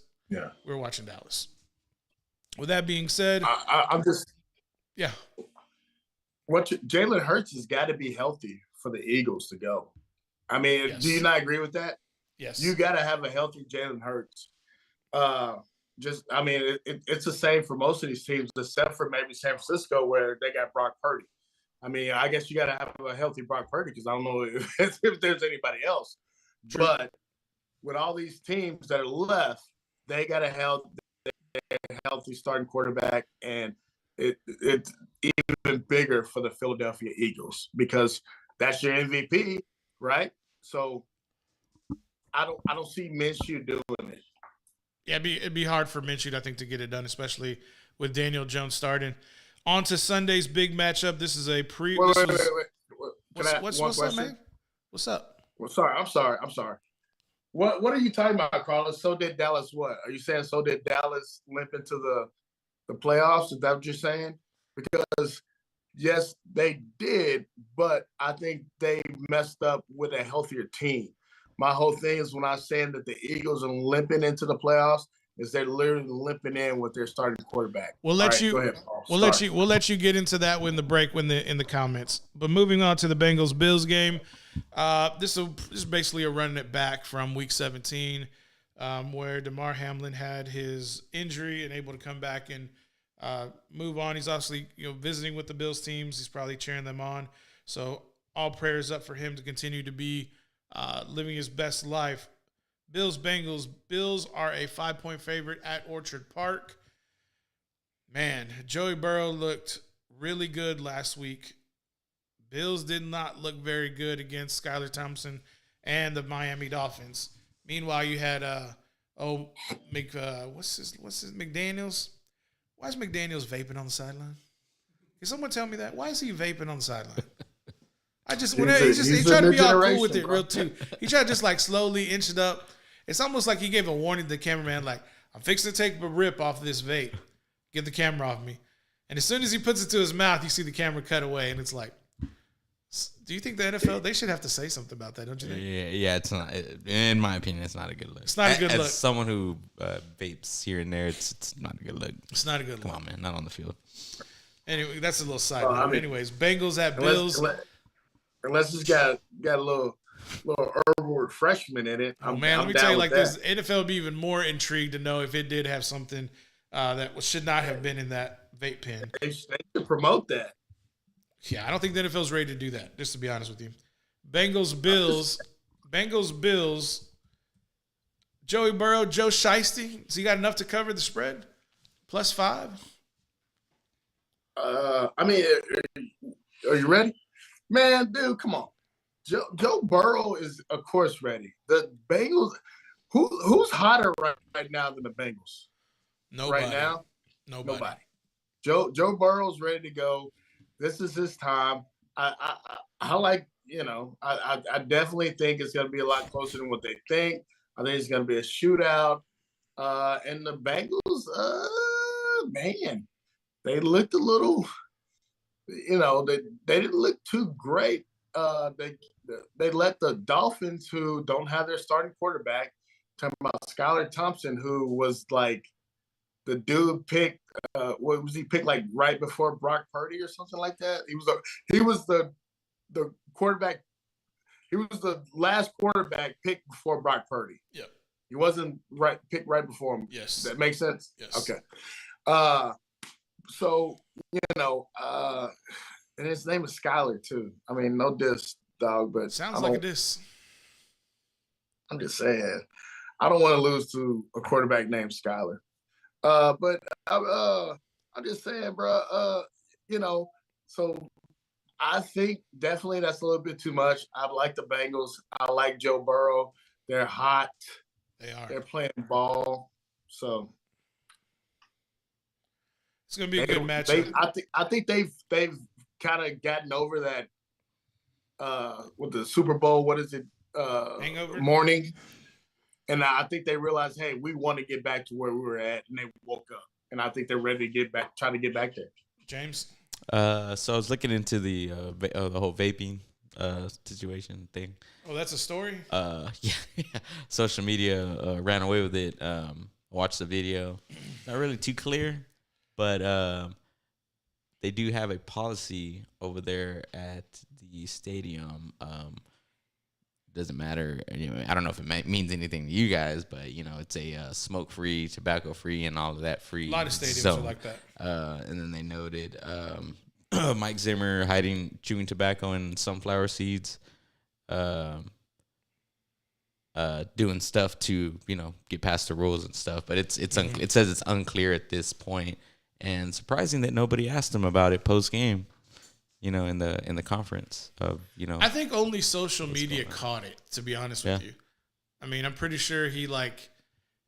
we're watching Dallas. With that being said, I'm just yeah. Jalen Hurts has got to be healthy for the Eagles to go. I mean, Yes. Do you not agree with that? Yes. You got to have a healthy Jalen Hurts. It's the same for most of these teams, except for maybe San Francisco, where they got Brock Purdy. I mean, I guess you got to have a healthy Brock Purdy, because I don't know if there's anybody else. True. But with all these teams that are left, they got a healthy starting quarterback, and it's even bigger for the Philadelphia Eagles because that's your MVP, right? So I don't see Minshew doing it. Yeah, it'd be hard for Minshew, I think, to get it done, especially with Daniel Jones starting. On to Sunday's big matchup. This is a pre. Wait. What's up, man? What's up? Well, I'm sorry. What are you talking about, Carlos? So did Dallas what? Are you saying so did Dallas limp into the playoffs? Is that what you're saying? Because, yes, they did, but I think they messed up with a healthier team. My whole thing is when I'm saying that the Eagles are limping into the playoffs, is they're literally limping in with their starting quarterback. We'll let Go ahead, Paul. We'll let you get into that in the comments. But moving on to the Bengals-Bills game, this is basically a running it back from Week 17, where DeMar Hamlin had his injury and able to come back and move on. He's obviously visiting with the Bills teams. He's probably cheering them on. So all prayers up for him to continue to be living his best life. Bills-Bengals. Bills are a 5-point favorite at Orchard Park. Man, Joey Burrow looked really good last week. Bills did not look very good against Skylar Thompson and the Miami Dolphins. Meanwhile, you had what's his McDaniels? Why is McDaniels vaping on the sideline? Can someone tell me that? Why is he vaping on the sideline? He tried to be all cool with it, real too. He tried to just like slowly inch it up. It's almost like he gave a warning to the cameraman, like, I'm fixing to take a rip off this vape. Get the camera off me. And as soon as he puts it to his mouth, you see the camera cut away, and it's like, do you think the NFL, they should have to say something about that, don't you think? Yeah, it's not. In my opinion, it's not a good look. It's not a good look. As someone who vapes here and there, it's not a good look. It's not a good look. Come on, man, not on the field. Anyway, that's a little side note. Anyways, Bengals at Bills. Unless it's got a little herbal refreshment in it. Let me tell you like this. NFL would be even more intrigued to know if it did have something that should not have been in that vape pen. They should promote that. Yeah, I don't think the NFL's ready to do that, just to be honest with you. Bengals, Bills. Joey Burrow, Joe Shiesty. Has he got enough to cover the spread? +5? I mean, are you ready? Man, dude, come on. Joe Burrow is, of course, ready. The Bengals, who's hotter right now than the Bengals? Nobody. Right now? Nobody. Joe Burrow's ready to go. This is his time. I like, I definitely think it's going to be a lot closer than what they think. I think it's going to be a shootout. And the Bengals, man, they looked a little, they didn't look too great. They let the Dolphins, who don't have their starting quarterback, talking about Skylar Thompson, who was like the dude picked. What was he picked like right before Brock Purdy or something like that? He was the quarterback. He was the last quarterback picked before Brock Purdy. Yep. He wasn't picked right before him. Yes. That makes sense? Yes. Okay. So, and his name is Skylar too. I mean, no diss, dog, but sounds like a diss. I'm just saying, I don't want to lose to a quarterback named Skylar. But I'm just saying, bro. So I think definitely that's a little bit too much. I like the Bengals. I like Joe Burrow. They're hot. They are. They're playing ball. So it's gonna be a good matchup. I think they've kind of gotten over that with the Super Bowl. What is it? Hangover morning. And I think they realized, hey, we want to get back to where we were at, and they woke up. And I think they're ready to get back, trying to get back there. James. So I was looking into the whole vaping situation thing. Oh, that's a story? Yeah. Social media ran away with it. Watched the video. Not really too clear, but they do have a policy over there at the stadium. Doesn't matter. I don't know if it means anything to you guys, but it's a smoke-free, tobacco-free, and all of that free. A lot of stadiums are like that. And then they noted Mike Zimmer chewing tobacco and sunflower seeds, doing stuff to get past the rules and stuff. But it says it's unclear at this point, and surprising that nobody asked him about it post game. In the conference of I think only social media caught it, to be honest with you. I mean, I'm pretty sure he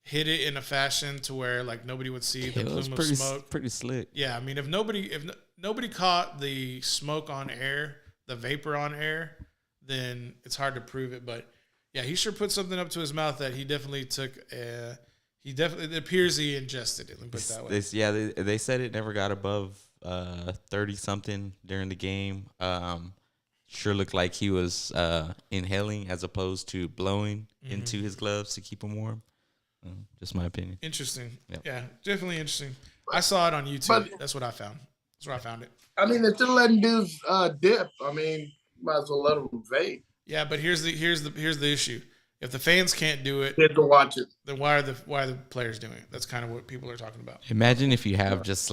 hit it in a fashion to where nobody would see the plume of smoke. Pretty slick. Yeah, I mean, if nobody caught the smoke on air, the vapor on air, then it's hard to prove it. But yeah, he sure put something up to his mouth that he definitely took. It appears he ingested it. Let me put it that way. They said it never got above 30 something during the game. Sure looked like he was inhaling as opposed to blowing into his gloves to keep him warm. Just my opinion. Interesting. Yep. Yeah, definitely interesting. I saw it on YouTube. That's what I found. That's where I found it. I mean, if they're letting dudes dip, I mean, might as well let them vape. Yeah, but here's the issue. If the fans can't do it, they have to watch it. Then why are the players doing it? That's kind of what people are talking about. Imagine if you have just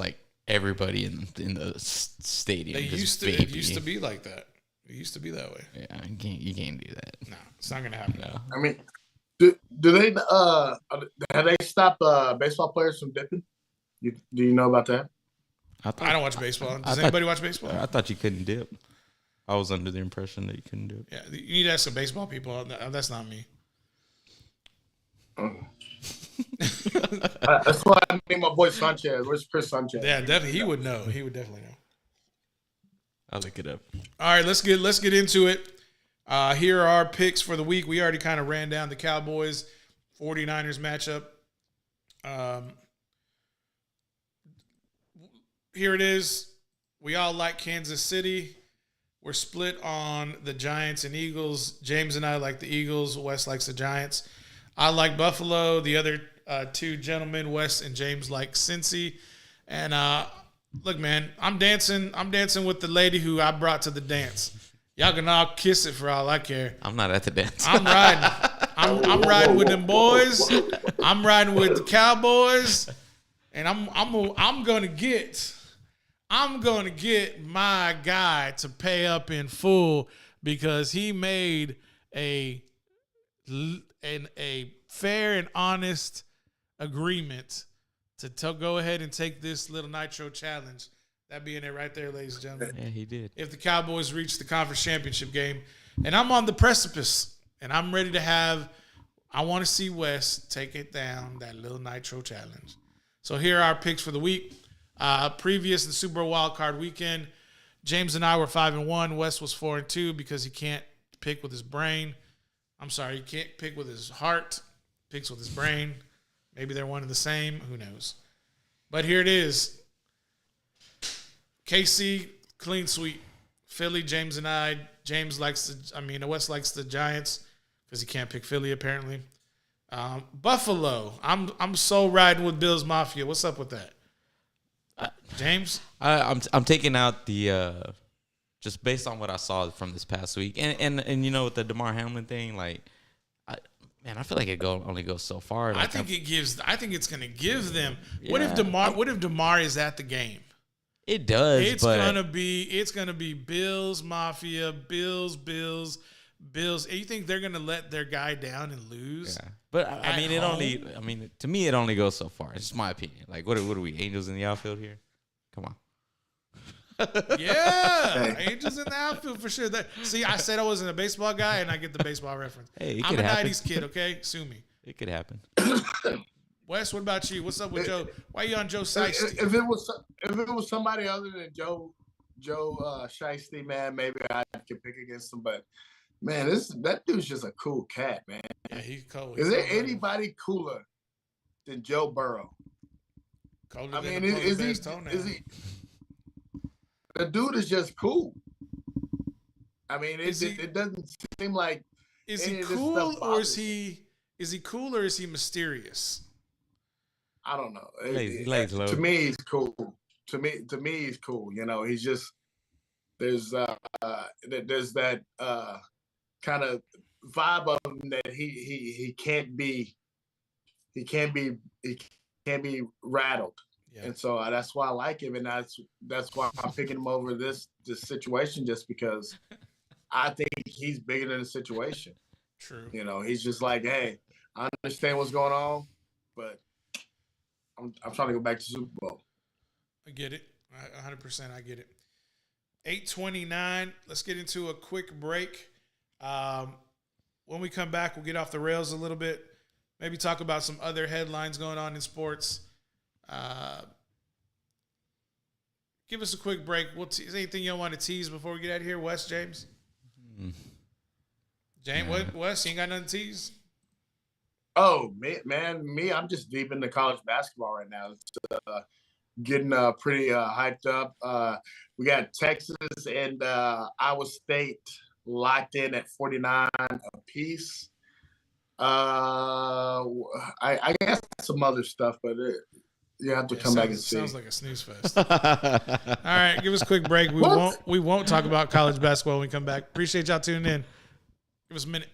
everybody in the stadium. It used to be like that. It used to be that way. Yeah, you can't do that. No, it's not gonna happen. No. I mean, do they have they stopped baseball players from dipping? Do you know about that? I don't watch baseball. Does anybody watch baseball? I thought you couldn't dip. I was under the impression that you couldn't dip. Yeah, you need to ask some baseball people. That's not me. That's why I named my boy Sanchez. Where's Chris Sanchez? Yeah, definitely. He would know. He would definitely know. I'll look it up. All right, let's get into it. Here are our picks for the week. We already kind of ran down the Cowboys 49ers matchup. Here it is. We all like Kansas City. We're split on the Giants and Eagles. James and I like the Eagles. Wes likes the Giants. I like Buffalo. The other two gentlemen, Wes and James, like Cincy. And look, man, I'm dancing with the lady who I brought to the dance. Y'all can all kiss it for all I care. I'm not at the dance. I'm riding. I'm riding with them boys. I'm riding with the Cowboys. And I'm gonna get my guy to pay up in full because he made a fair and honest agreement to go ahead and take this little Nitro challenge. That being it right there, ladies and gentlemen. Yeah, he did. If the Cowboys reach the conference championship game, and I'm on the precipice, and I'm ready to I want to see Wes take it down, that little Nitro challenge. So here are our picks for the week. Previous the Super Bowl wild card weekend, James and I were 5-1. Wes was 4-2 because he can't pick with his brain. I'm sorry, he can't pick with his heart. Picks with his brain. Maybe they're one and the same. Who knows? But here it is. KC, clean sweep. Philly, James and I. Wes likes the Giants because he can't pick Philly apparently. Buffalo. I'm so riding with Bills Mafia. What's up with that? James? I'm taking out the just based on what I saw from this past week, and you know, with the DeMar Hamlin thing, like, I feel like it only goes so far. Like, I think it's gonna give them. Yeah. What if DeMar is at the game? It does. It's gonna be Bills Mafia, Bills. You think they're gonna let their guy down and lose? Yeah. But I mean, to me, it only goes so far. It's just my opinion. Like, what are we, angels in the outfield here? Come on. Yeah, Angels in the outfield for sure. I said I wasn't a baseball guy, and I get the baseball reference. Hey, I'm a happen. 90s kid, okay? Sue me. It could happen. Wes, what about you? What's up with Joe? Why are you on Joe Shiesty? If it was somebody other than Joe Shiesty, man, maybe I could pick against him. But man, that dude's just a cool cat, man. Yeah, he's cold. Is there anybody cooler than Joe Burrow? Colder than is he? The dude is just cool. I mean, it doesn't seem like. Is he cool or is he cool or is he mysterious? I don't know. He lays low. To me, he's cool. To me, he's cool. You know, he's just there's that kind of vibe of him that he can't be rattled. Yeah. And so that's why I like him, and that's why I'm picking him over this situation, just because I think he's bigger than the situation. True. You know, he's just like, hey, I understand what's going on, but I'm trying to go back to Super Bowl. I get it. 100%. I get it. 8:29. Let's get into a quick break. When we come back, we'll get off the rails a little bit. Maybe talk about some other headlines going on in sports. Give us a quick break. Is there anything you want to tease before we get out of here, Wes, James? James, what? Wes, you ain't got nothing to tease? Oh, me, I'm just deep into college basketball right now. It's getting pretty hyped up. We got Texas and Iowa State locked in at 49 apiece. I guess some other stuff, but you have to come back and see. Sounds like a snooze fest. All right, give us a quick break. We won't talk about college basketball when we come back. Appreciate y'all tuning in. Give us a minute.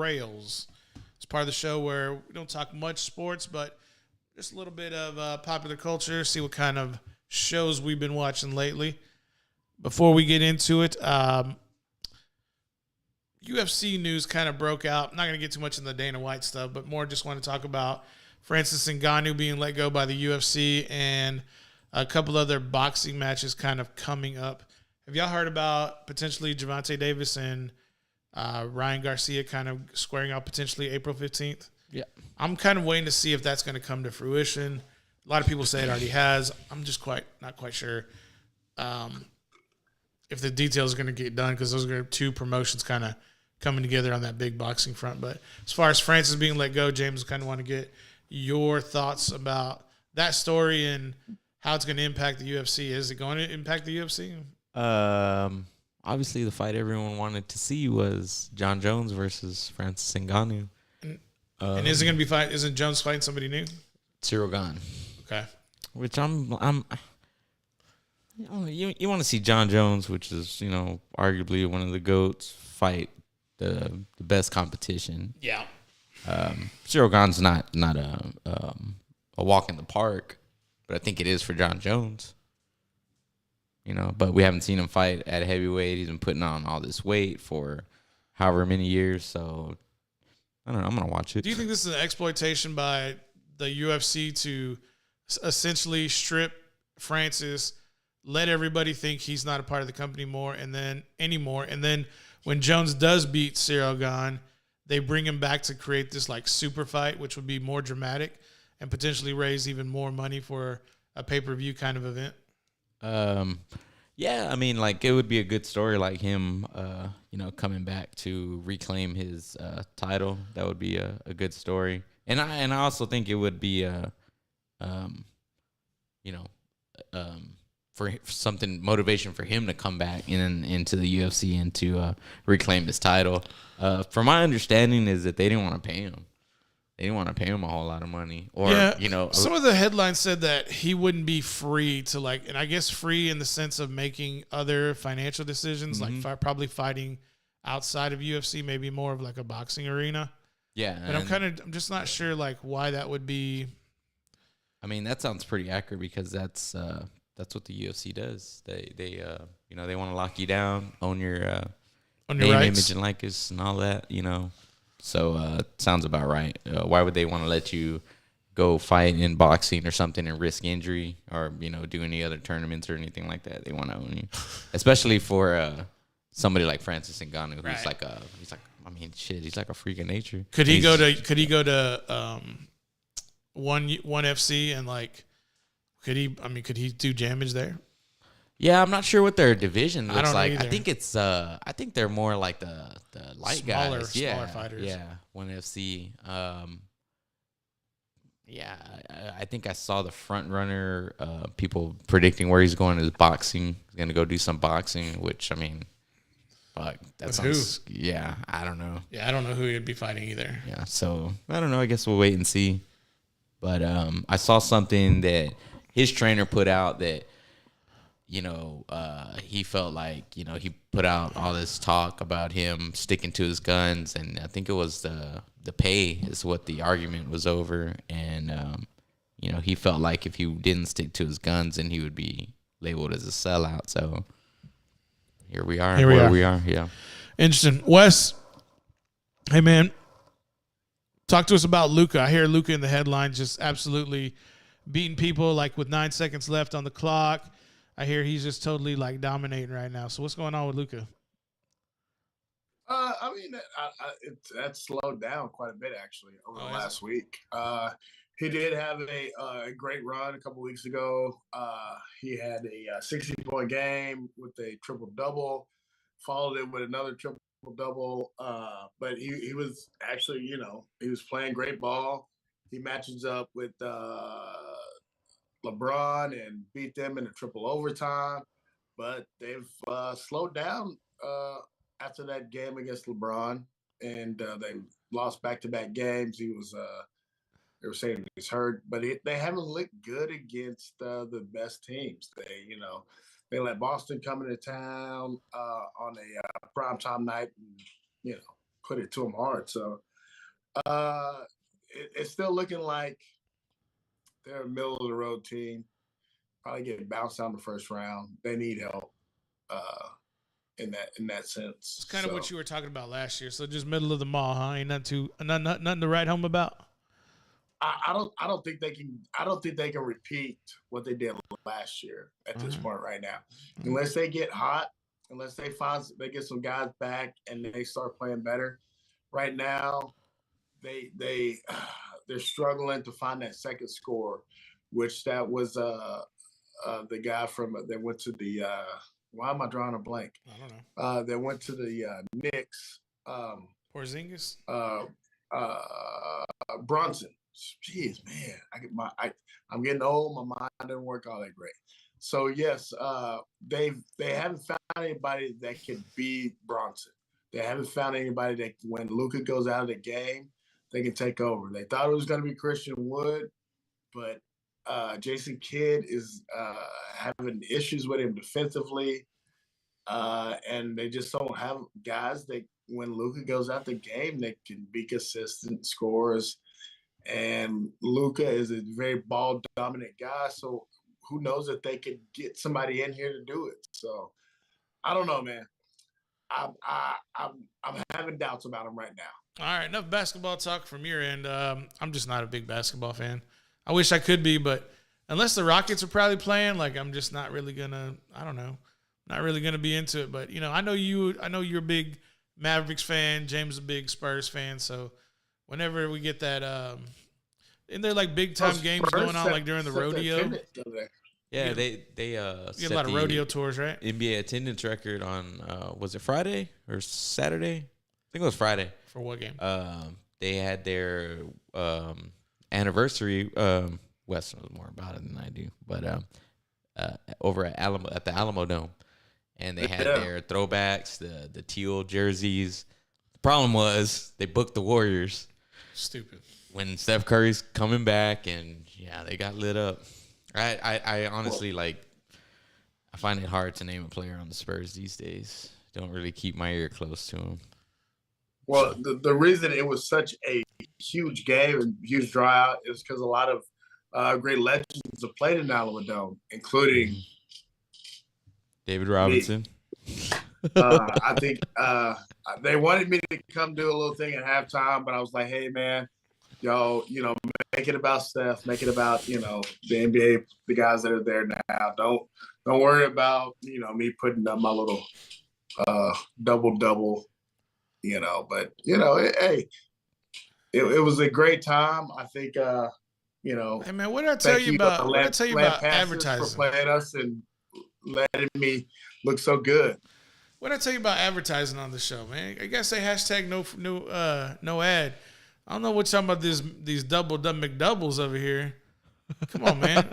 rails. It's part of the show where we don't talk much sports, but just a little bit of popular culture, see what kind of shows we've been watching lately. Before we get into it, UFC news kind of broke out. I'm not going to get too much in the Dana White stuff, but more just want to talk about Francis Ngannou being let go by the UFC and a couple other boxing matches kind of coming up. Have y'all heard about potentially Gervonta Davis and Ryan Garcia kind of squaring out potentially April 15th? Yeah. I'm kind of waiting to see if that's going to come to fruition. A lot of people say it already has. I'm just not quite sure if the details are going to get done because those are two promotions kind of coming together on that big boxing front. But as far as Francis being let go, James, kind of want to get your thoughts about that story and how it's going to impact the UFC. Is it going to impact the UFC? Obviously, the fight everyone wanted to see was John Jones versus Francis Ngannou. And is it going to be isn't Jones fighting somebody new? Cyril Gane. Okay. Which you want to see John Jones, which is, arguably one of the GOATs, fight the best competition. Yeah. Cyril Gane's not a walk in the park, but I think it is for John Jones. But we haven't seen him fight at heavyweight. He's been putting on all this weight for however many years, so I don't know. I'm going to watch it. Do you think this is an exploitation by the UFC to essentially strip Francis, let everybody think he's not a part of the company anymore, and then when Jones does beat Cyril Gane, they bring him back to create this like super fight, which would be more dramatic and potentially raise even more money for a pay-per-view kind of event? Yeah, I mean, like, it would be a good story, like him, coming back to reclaim his title. That would be a good story, and I also think it would be for something motivation for him to come back into the UFC and to reclaim his title. From my understanding, is that they didn't want to pay him. They didn't want to pay him a whole lot of money. Or, some of the headlines said that he wouldn't be free to and I guess free in the sense of making other financial decisions, like probably fighting outside of UFC, maybe more of like a boxing arena. Yeah. But I'm just not sure like why that would be. I mean, that sounds pretty accurate because that's what the UFC does. They want to lock you down, own your name, rights, image, and likeness, and all that. So sounds about right. Why would they want to let you go fight in boxing or something and risk injury or do any other tournaments or anything like that? They want to own you, especially for somebody like Francis Ngannou, who's right. he's like a freak of nature. Could he go to one FC and could he do damage there? Yeah, I'm not sure what their division looks like. Either. I think it's I think they're more like the light guys. Smaller fighters. Yeah, ONE FC. Yeah, I think I saw the front runner people predicting where he's going is boxing. He's going to go do some boxing, which fuck, that With sounds yeah, I don't know. Yeah, I don't know who he'd be fighting either. Yeah, so I don't know. I guess we'll wait and see. But I saw something that his trainer put out that he felt like, he put out all this talk about him sticking to his guns, and I think it was the pay is what the argument was over, and he felt like if he didn't stick to his guns, then he would be labeled as a sellout. So here we are. We are. Yeah. Interesting. Wes, hey man, talk to us about Luka. I hear Luka in the headlines just absolutely beating people with 9 seconds left on the clock. I hear he's just totally dominating right now. So what's going on with Luka? That's slowed down quite a bit actually over the last week. He did have a great run a couple weeks ago. He had a 60-point game with a triple-double, followed it with another triple-double. But he was actually, he was playing great ball. He matches up with LeBron and beat them in a triple overtime, but they've slowed down after that game against LeBron, and they lost back-to-back games. They were saying he's hurt, but they haven't looked good against the best teams. They let Boston come into town on a primetime night, and put it to them hard. So it's still looking like they're a middle of the road team. Probably get bounced out in the first round. They need help in that sense. It's kind of what you were talking about last year. So just middle of the mall, huh? Ain't nothing to write home about. I don't think they can. I don't think they can repeat what they did last year at this point right now, unless they get hot, unless they get some guys back and they start playing better. Right now, they're struggling to find that second score, which that was the guy from that went to the. Why am I drawing a blank? I don't know. That went to the Knicks. Porzingis. Brunson. Jeez, man, I'm getting old. My mind didn't work all that great. So yes, they haven't found anybody that can beat Bronson. They haven't found anybody that when Luka goes out of the game, they can take over. They thought it was going to be Christian Wood, but Jason Kidd is having issues with him defensively, and they just don't have guys that when Luka goes out the game, they can be consistent scorers. And Luka is a very ball dominant guy, so who knows if they could get somebody in here to do it. So I don't know, man. I'm having doubts about him right now. All right, enough basketball talk from your end. I'm just not a big basketball fan. I wish I could be, but unless the Rockets are probably playing, like I'm just not really gonna. I don't know, not really gonna be into it. But I know you're a big Mavericks fan. James is a big Spurs fan. So whenever we get that, and they're like big time games going on, like during the rodeo. Yeah, they get a lot of rodeo tours, right? NBA attendance record on was it Friday or Saturday? I think it was Friday. For what game? They had their anniversary. Weston knows more about it than I do, but over at the Alamo Dome, and they had their throwbacks, the teal jerseys. The problem was they booked the Warriors. Stupid. When Steph Curry's coming back, and they got lit up. I honestly I find it hard to name a player on the Spurs these days. Don't really keep my ear close to him. Well, the reason it was such a huge game and huge draw is because a lot of great legends have played in Alamo Dome, including David Robinson. I think they wanted me to come do a little thing at halftime, but I was like, hey, man, yo, make it about Steph, make it about, the NBA, the guys that are there now. Don't worry about, me putting up my little double, but, hey, it was a great time. I think, hey man, what did I tell you about advertising? For playing us and letting me look so good. What did I tell you about advertising on the show, man? I gotta say hashtag no ad. I don't know what's talking about these double McDoubles over here. Come on, man.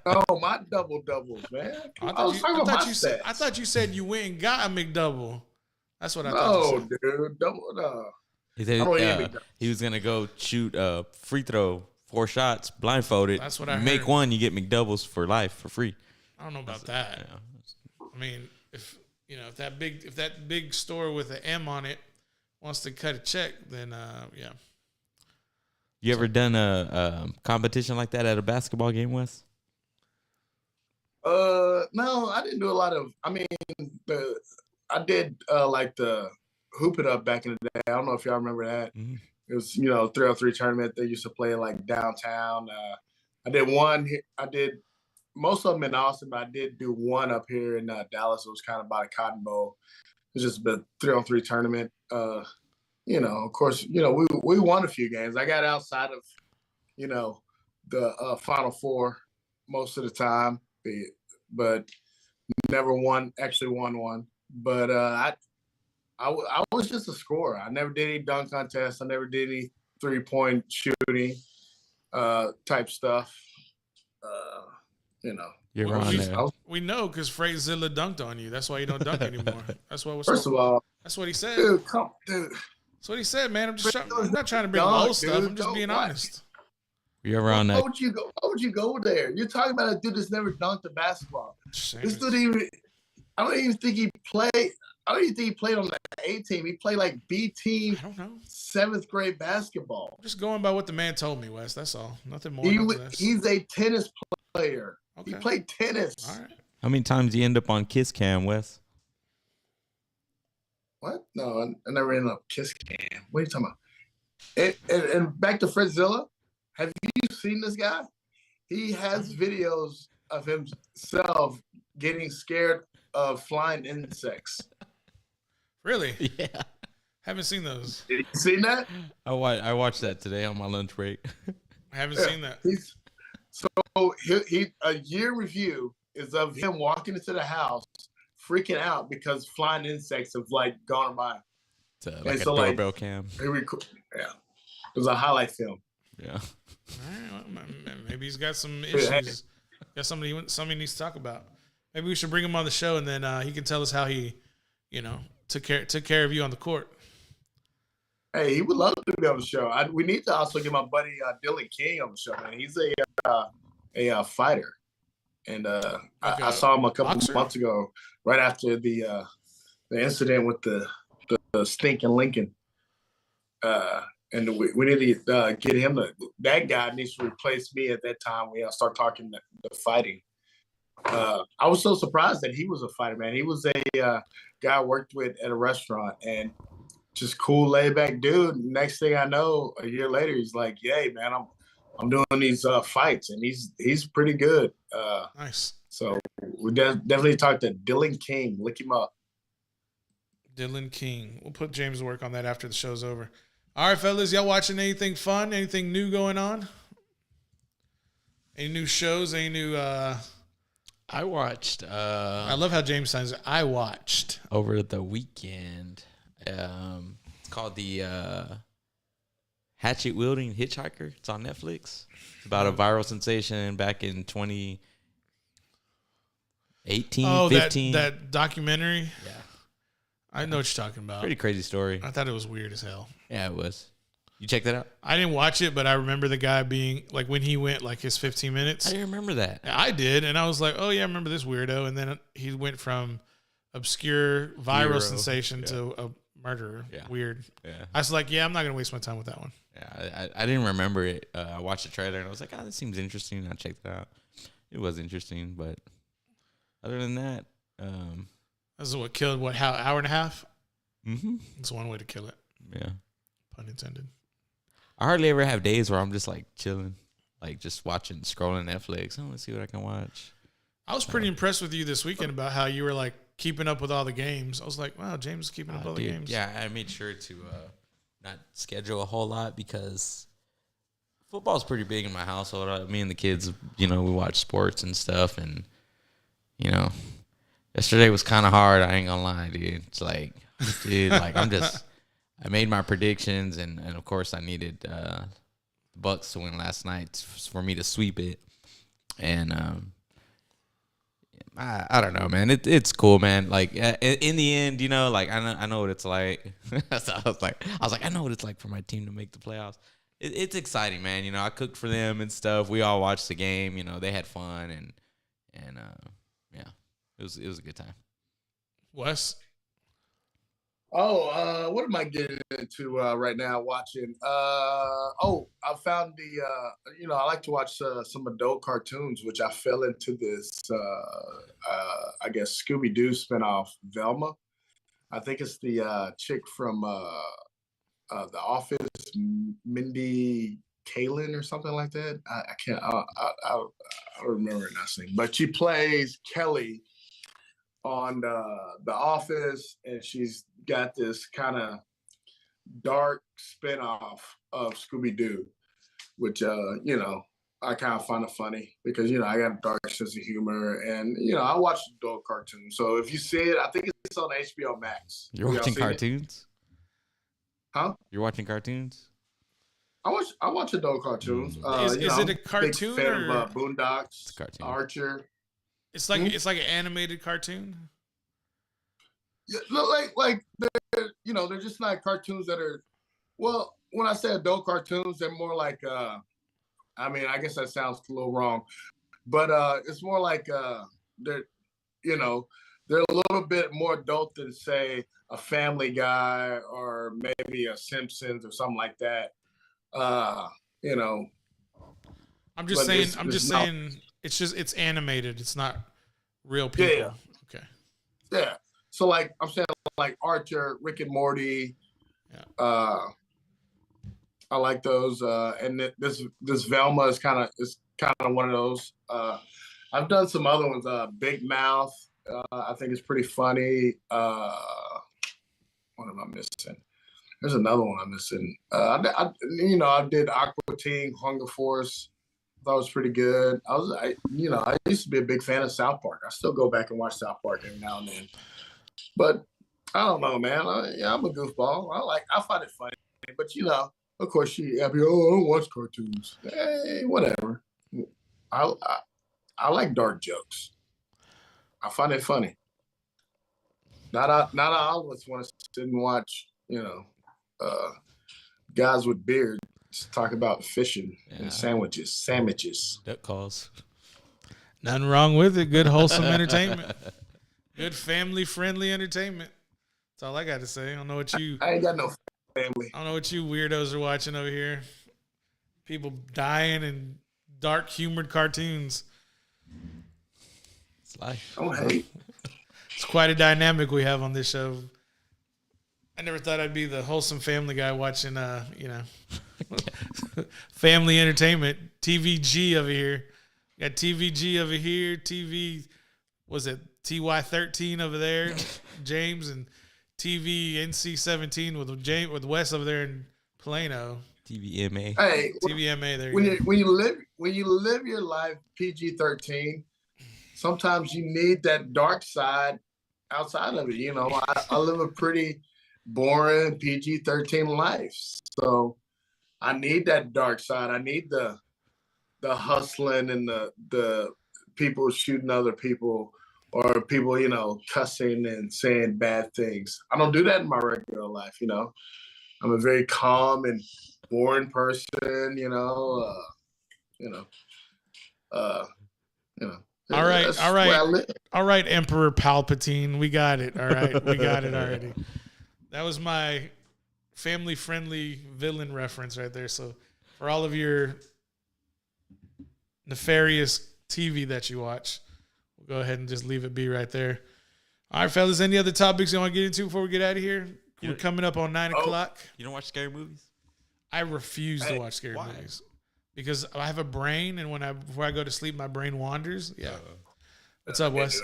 Oh, my doubles, man. I thought you said you went and got a McDouble. That's what I thought. No, dude, double. He said he was gonna go shoot a free throw, 4 shots, blindfolded. That's what I heard. Make one, you get McDoubles for life for free. I don't know about that. Yeah. I mean, if that big store with an M on it wants to cut a check, then yeah. You ever done a competition like that at a basketball game, Wes? No, I didn't do a lot of. I mean, I did like the Hoop It Up back in the day. I don't know if y'all remember that. Mm-hmm. It was 3-on-3 tournament they used to play like downtown. I did one. I did most of them in Austin, but I did do one up here in Dallas. It was kind of by the Cotton Bowl. It was just a 3-on-3 tournament. Of course, we won a few games. I got outside of, the Final Four most of the time, but never actually won one. But I was just a scorer. I never did any dunk contests. I never did any 3-point shooting type stuff. You're on there. We know because Zilla dunked on you. That's why you don't dunk anymore. That's what was. First of all, that's what he said. Dude. That's what he said, man. I'm not trying to bring old stuff. I'm just being honest. You're around that. Why would you go there? You're talking about a dude that's never dunked a basketball. This dude I don't even think he played. I don't even think he played on the A team. He played like B team, I don't know. 7th grade basketball. Just going by what the man told me, Wes. That's all. Nothing more. He Nothing less. he's a tennis player. Okay. He played tennis. All right. How many times do you end up on Kiss Cam, Wes? What? No, I never ended up Kiss Cam. What are you talking about? And back to Fritzilla. Have you seen this guy? He has videos of himself getting scared of flying insects. Really? Yeah. Haven't seen those. You seen that? I watched that today on my lunch break. I haven't seen that. So he a year review is of him walking into the house, freaking out because flying insects have like gone by. Like a doorbell cam. Yeah, it was a highlight film. Yeah. All right, well, maybe he's got some issues. Got something he needs to talk about. Maybe we should bring him on the show, and then he can tell us how he, took care of you on the court. Hey, he would love to be on the show. We need to also get my buddy Dylan King on the show, man. He's a fighter, and I saw him a couple months ago, right after the incident with the stinking Lincoln. And we need to get him. That guy needs to replace me at that time. We start talking the fighting. I was so surprised that he was a fighter, man. He was a guy I worked with at a restaurant, and just cool, laid back dude. Next thing I know, a year later, he's like, "Yay, man, I'm doing these fights," and he's pretty good. Nice. So we definitely talked to Dylan King. Look him up. Dylan King. We'll put James to work on that after the show's over. All right, fellas, y'all watching anything fun? Anything new going on? Any new shows? Any new? I watched. I love how James signs it. I watched over the weekend. It's called the Hatchet Wielding Hitchhiker. It's on Netflix. It's about a viral sensation back in 2018, 15. That documentary. Yeah. I know what you're talking about. Pretty crazy story. I thought it was weird as hell. Yeah, it was. You check that out? I didn't watch it, but I remember the guy being like when he went like his 15 minutes. I didn't remember that. I did, and I was like, oh yeah, I remember this weirdo. And then he went from obscure viral sensation to a murderer. Yeah. Weird. Yeah. I was like, yeah, I'm not gonna waste my time with that one. Yeah, I didn't remember it. I watched the trailer and I was like, oh, this seems interesting. I checked it out. It was interesting, but other than that, this is what killed hour and a half. Mm-hmm. It's one way to kill it. Yeah. Pun intended. I hardly ever have days where I'm just like chilling, like just scrolling Netflix. Oh, let's see what I can watch. I was pretty impressed with you this weekend about how you were like keeping up with all the games. I was like, wow, James is keeping up with all the games. Yeah, I made sure to not schedule a whole lot because football's pretty big in my household. Me and the kids, we watch sports and stuff, and yesterday was kind of hard. I ain't gonna lie, dude. It's like, dude, like I made my predictions, and of course I needed the Bucks to win last night for me to sweep it, and I don't know, man. It's cool, man. Like in the end, like I know what it's like. So I was like, I know what it's like for my team to make the playoffs. It's exciting, man. I cooked for them and stuff. We all watched the game. They had fun, and yeah, it was a good time. Wes? Oh, what am I getting into right now watching? I found I like to watch some adult cartoons, which I fell into this, I guess, Scooby-Doo spinoff, Velma. I think it's the chick from The Office, Mindy Kaling or something like that. I don't remember it nothing, but she plays Kelly on The Office, and she's got this kind of dark spinoff of Scooby-Doo, which I kind of find it funny because I got a dark sense of humor, and I watch adult cartoons. So if you see it, I think it's on HBO Max. You're watching cartoons? Huh? You're watching cartoons? I watch adult cartoons. Is it a cartoon big fan or of Boondocks, Archer? It's like it's like an animated cartoon. Yeah, like they're just not cartoons that are. Well, when I say adult cartoons, they're more like. I guess that sounds a little wrong, but it's more like they're, they're a little bit more adult than say a Family Guy or maybe a Simpsons or something like that. You know, I'm just but saying. it's- I'm it's just not- saying. It's animated. It's not real people. Yeah. Okay. Yeah. So like I'm saying, like Archer, Rick and Morty. Yeah. I like those. And this Velma is kind of one of those. I've done some other ones. Big Mouth. I think it's pretty funny. What am I missing? There's another one I'm missing. I did Aqua Teen, Hunger Force. I thought it was pretty good. I used to be a big fan of South Park. I still go back and watch South Park every now and then. But I don't know, man. I'm a goofball. I find it funny. But of course, I don't watch cartoons. Hey, whatever. I like dark jokes. I find it funny. Not all of us want to sit and watch, guys with beards talk about fishing and sandwiches. Duck calls. Nothing wrong with it. Good wholesome entertainment. Good family friendly entertainment. That's all I got to say. I don't know what you. I ain't got no family. I don't know what you weirdos are watching over here. People dying and dark humored cartoons. It's life. Don't hate. It's quite a dynamic we have on this show. I never thought I'd be the wholesome family guy watching, family entertainment. TVG over here. Got TVG over here. Was it TY13 over there, James, and TV NC17 with Wes over there in Plano. TVMA. Hey, TVMA there. when you live your life PG-13, sometimes you need that dark side outside of it. I live a pretty boring PG-13 life, so I need that dark side. I need the hustling and the people shooting other people or people cussing and saying bad things. I don't do that in my regular life. I'm a very calm and boring person. All right, That's all where I right, live. all right, Emperor Palpatine. We got it. All right, we got it already. That was my family-friendly villain reference right there. So for all of your nefarious TV that you watch, we'll go ahead and just leave it be right there. All right, fellas, any other topics you want to get into before we get out of here? We're coming up on 9 o'clock. You don't watch scary movies? I refuse to watch scary movies because I have a brain, and before I go to sleep, my brain wanders. Yeah. What's up, Wes?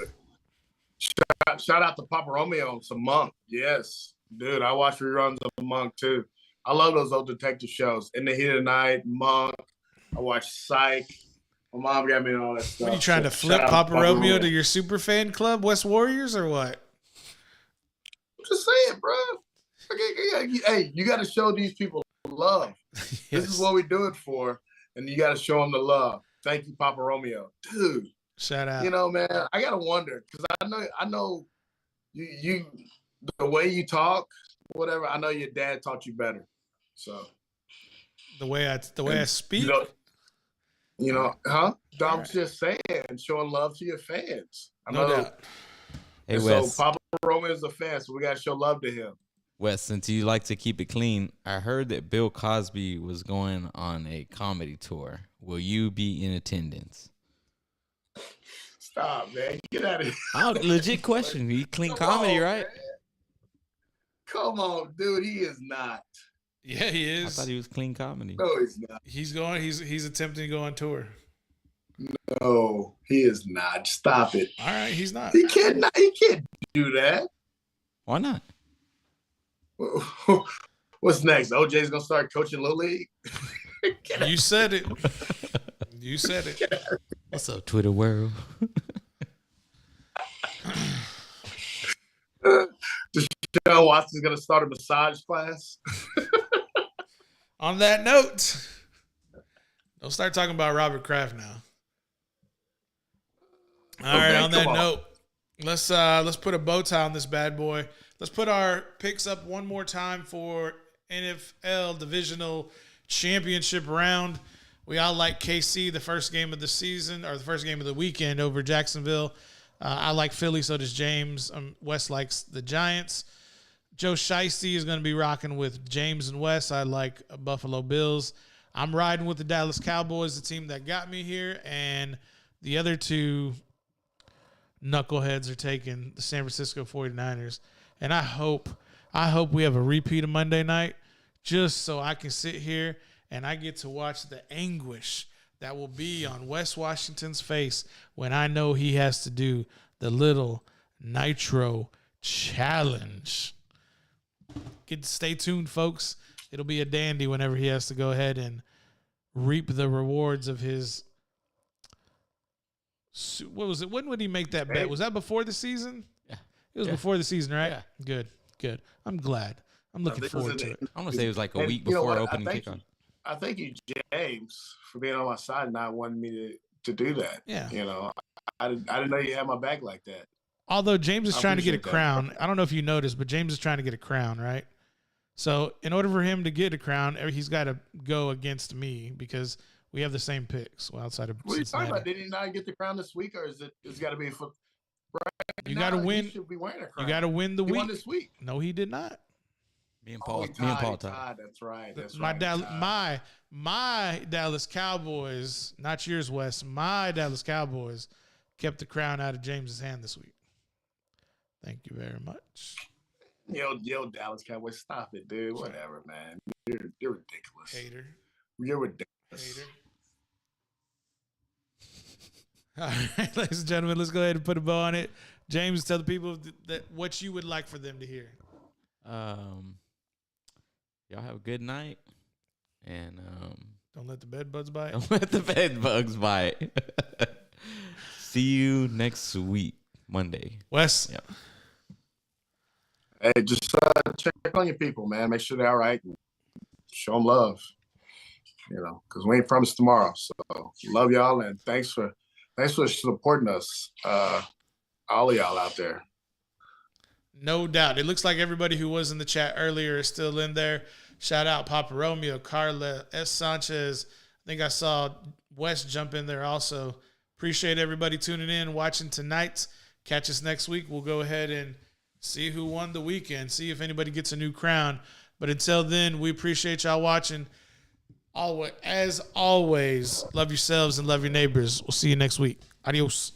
Shout out to Papa Romeo and some Monk. Yes, dude, I watch reruns of Monk too. I love those old detective shows. In the Heat of the Night, Monk. I watch Psych. My mom got me all that stuff. What are you trying to flip Papa Romeo to your super fan club, West Warriors, or what? I'm just saying, bro. Hey, you got to show these people love. Yes. This is what we do it for, and you got to show them the love. Thank you, Papa Romeo, dude. Shout out. Man, I gotta wonder because I know you the way you talk, whatever. I know your dad taught you better, so the way I speak. Huh? I'm Right. just saying, showing love to your fans. I No know. doubt. Hey, And Wes. so Papa Romeo is a fan, so we gotta show love to him. Wes, since you like to keep it clean, I heard that Bill Cosby was going on a comedy tour. Will you be in attendance? Stop, man. Get out of here. Oh, legit question. You clean comedy, on, right? man. Come on, dude. He is not. Yeah, he I is. thought he was clean comedy. No, he's not. He's going. He's attempting to go on tour. No, he is not. Stop it. All right, he's not. He can't do that. Why not? What's next? OJ's gonna start coaching Little League. You said it. You said it. What's up, Twitter world? Deshaun Watson's gonna start a massage class. On that note, don't start talking about Robert Kraft now. All right. On that note, let's put a bow tie on this bad boy. Let's put our picks up one more time for NFL Divisional Championship round. We all like KC, the first game of the season or the first game of the weekend over Jacksonville. I like Philly, so does James. Wes likes the Giants. Joe Shiesty is going to be rocking with James and Wes. I like Buffalo Bills. I'm riding with the Dallas Cowboys, the team that got me here, and the other two knuckleheads are taking the San Francisco 49ers. And I hope we have a repeat of Monday night just so I can sit here and I get to watch the anguish that will be on Wes Washington's face when I know he has to do the little Nitro Challenge. Stay tuned, folks. It'll be a dandy whenever he has to go ahead and reap the rewards of his. What was it? When would he make that bet? Was that before the season? Yeah. It was before the season, right? Yeah. Good. I'm glad. I'm looking forward to it. I'm going to say it was like a week before opening kickoff. I thank you, James, for being on my side and not wanting me to do that. Yeah. I didn't know you had my back like that. Although James is trying to get a crown. I don't know if you noticed, but James is trying to get a crown, right? So in order for him to get a crown, he's got to go against me because we have the same picks. Well, outside of what are you Cincinnati. talking about? Did he not get the crown this week, or it's got to be for? Right you got to win. He should be wearing a crown. You got to win the he week. won this week. No, he did not. Me and Paul. Tied. That's right. My Dallas Cowboys, not yours, Wes. My Dallas Cowboys kept the crown out of James's hand this week. Thank you very much. Yo, Dallas Cowboys, stop it, dude. Whatever, man. You're ridiculous. Hater. You're ridiculous. Hater. All right, ladies and gentlemen, let's go ahead and put a bow on it. James, tell the people that what you would like for them to hear. Y'all have a good night, and Don't let the bed bugs bite. don't let the bed bugs bite. See you next week, Monday. Wes. Yep. Hey, just check on your people, man. Make sure they're all right. Show them love, because we ain't promised tomorrow. So love y'all, and thanks for supporting us, all of y'all out there. No doubt. It looks like everybody who was in the chat earlier is still in there. Shout out Papa Romeo, Carla, S. Sanchez. I think I saw Wes jump in there also. Appreciate everybody tuning in, watching tonight. Catch us next week. We'll go ahead and see who won the weekend, see if anybody gets a new crown. But until then, we appreciate y'all watching. As always, love yourselves and love your neighbors. We'll see you next week. Adios.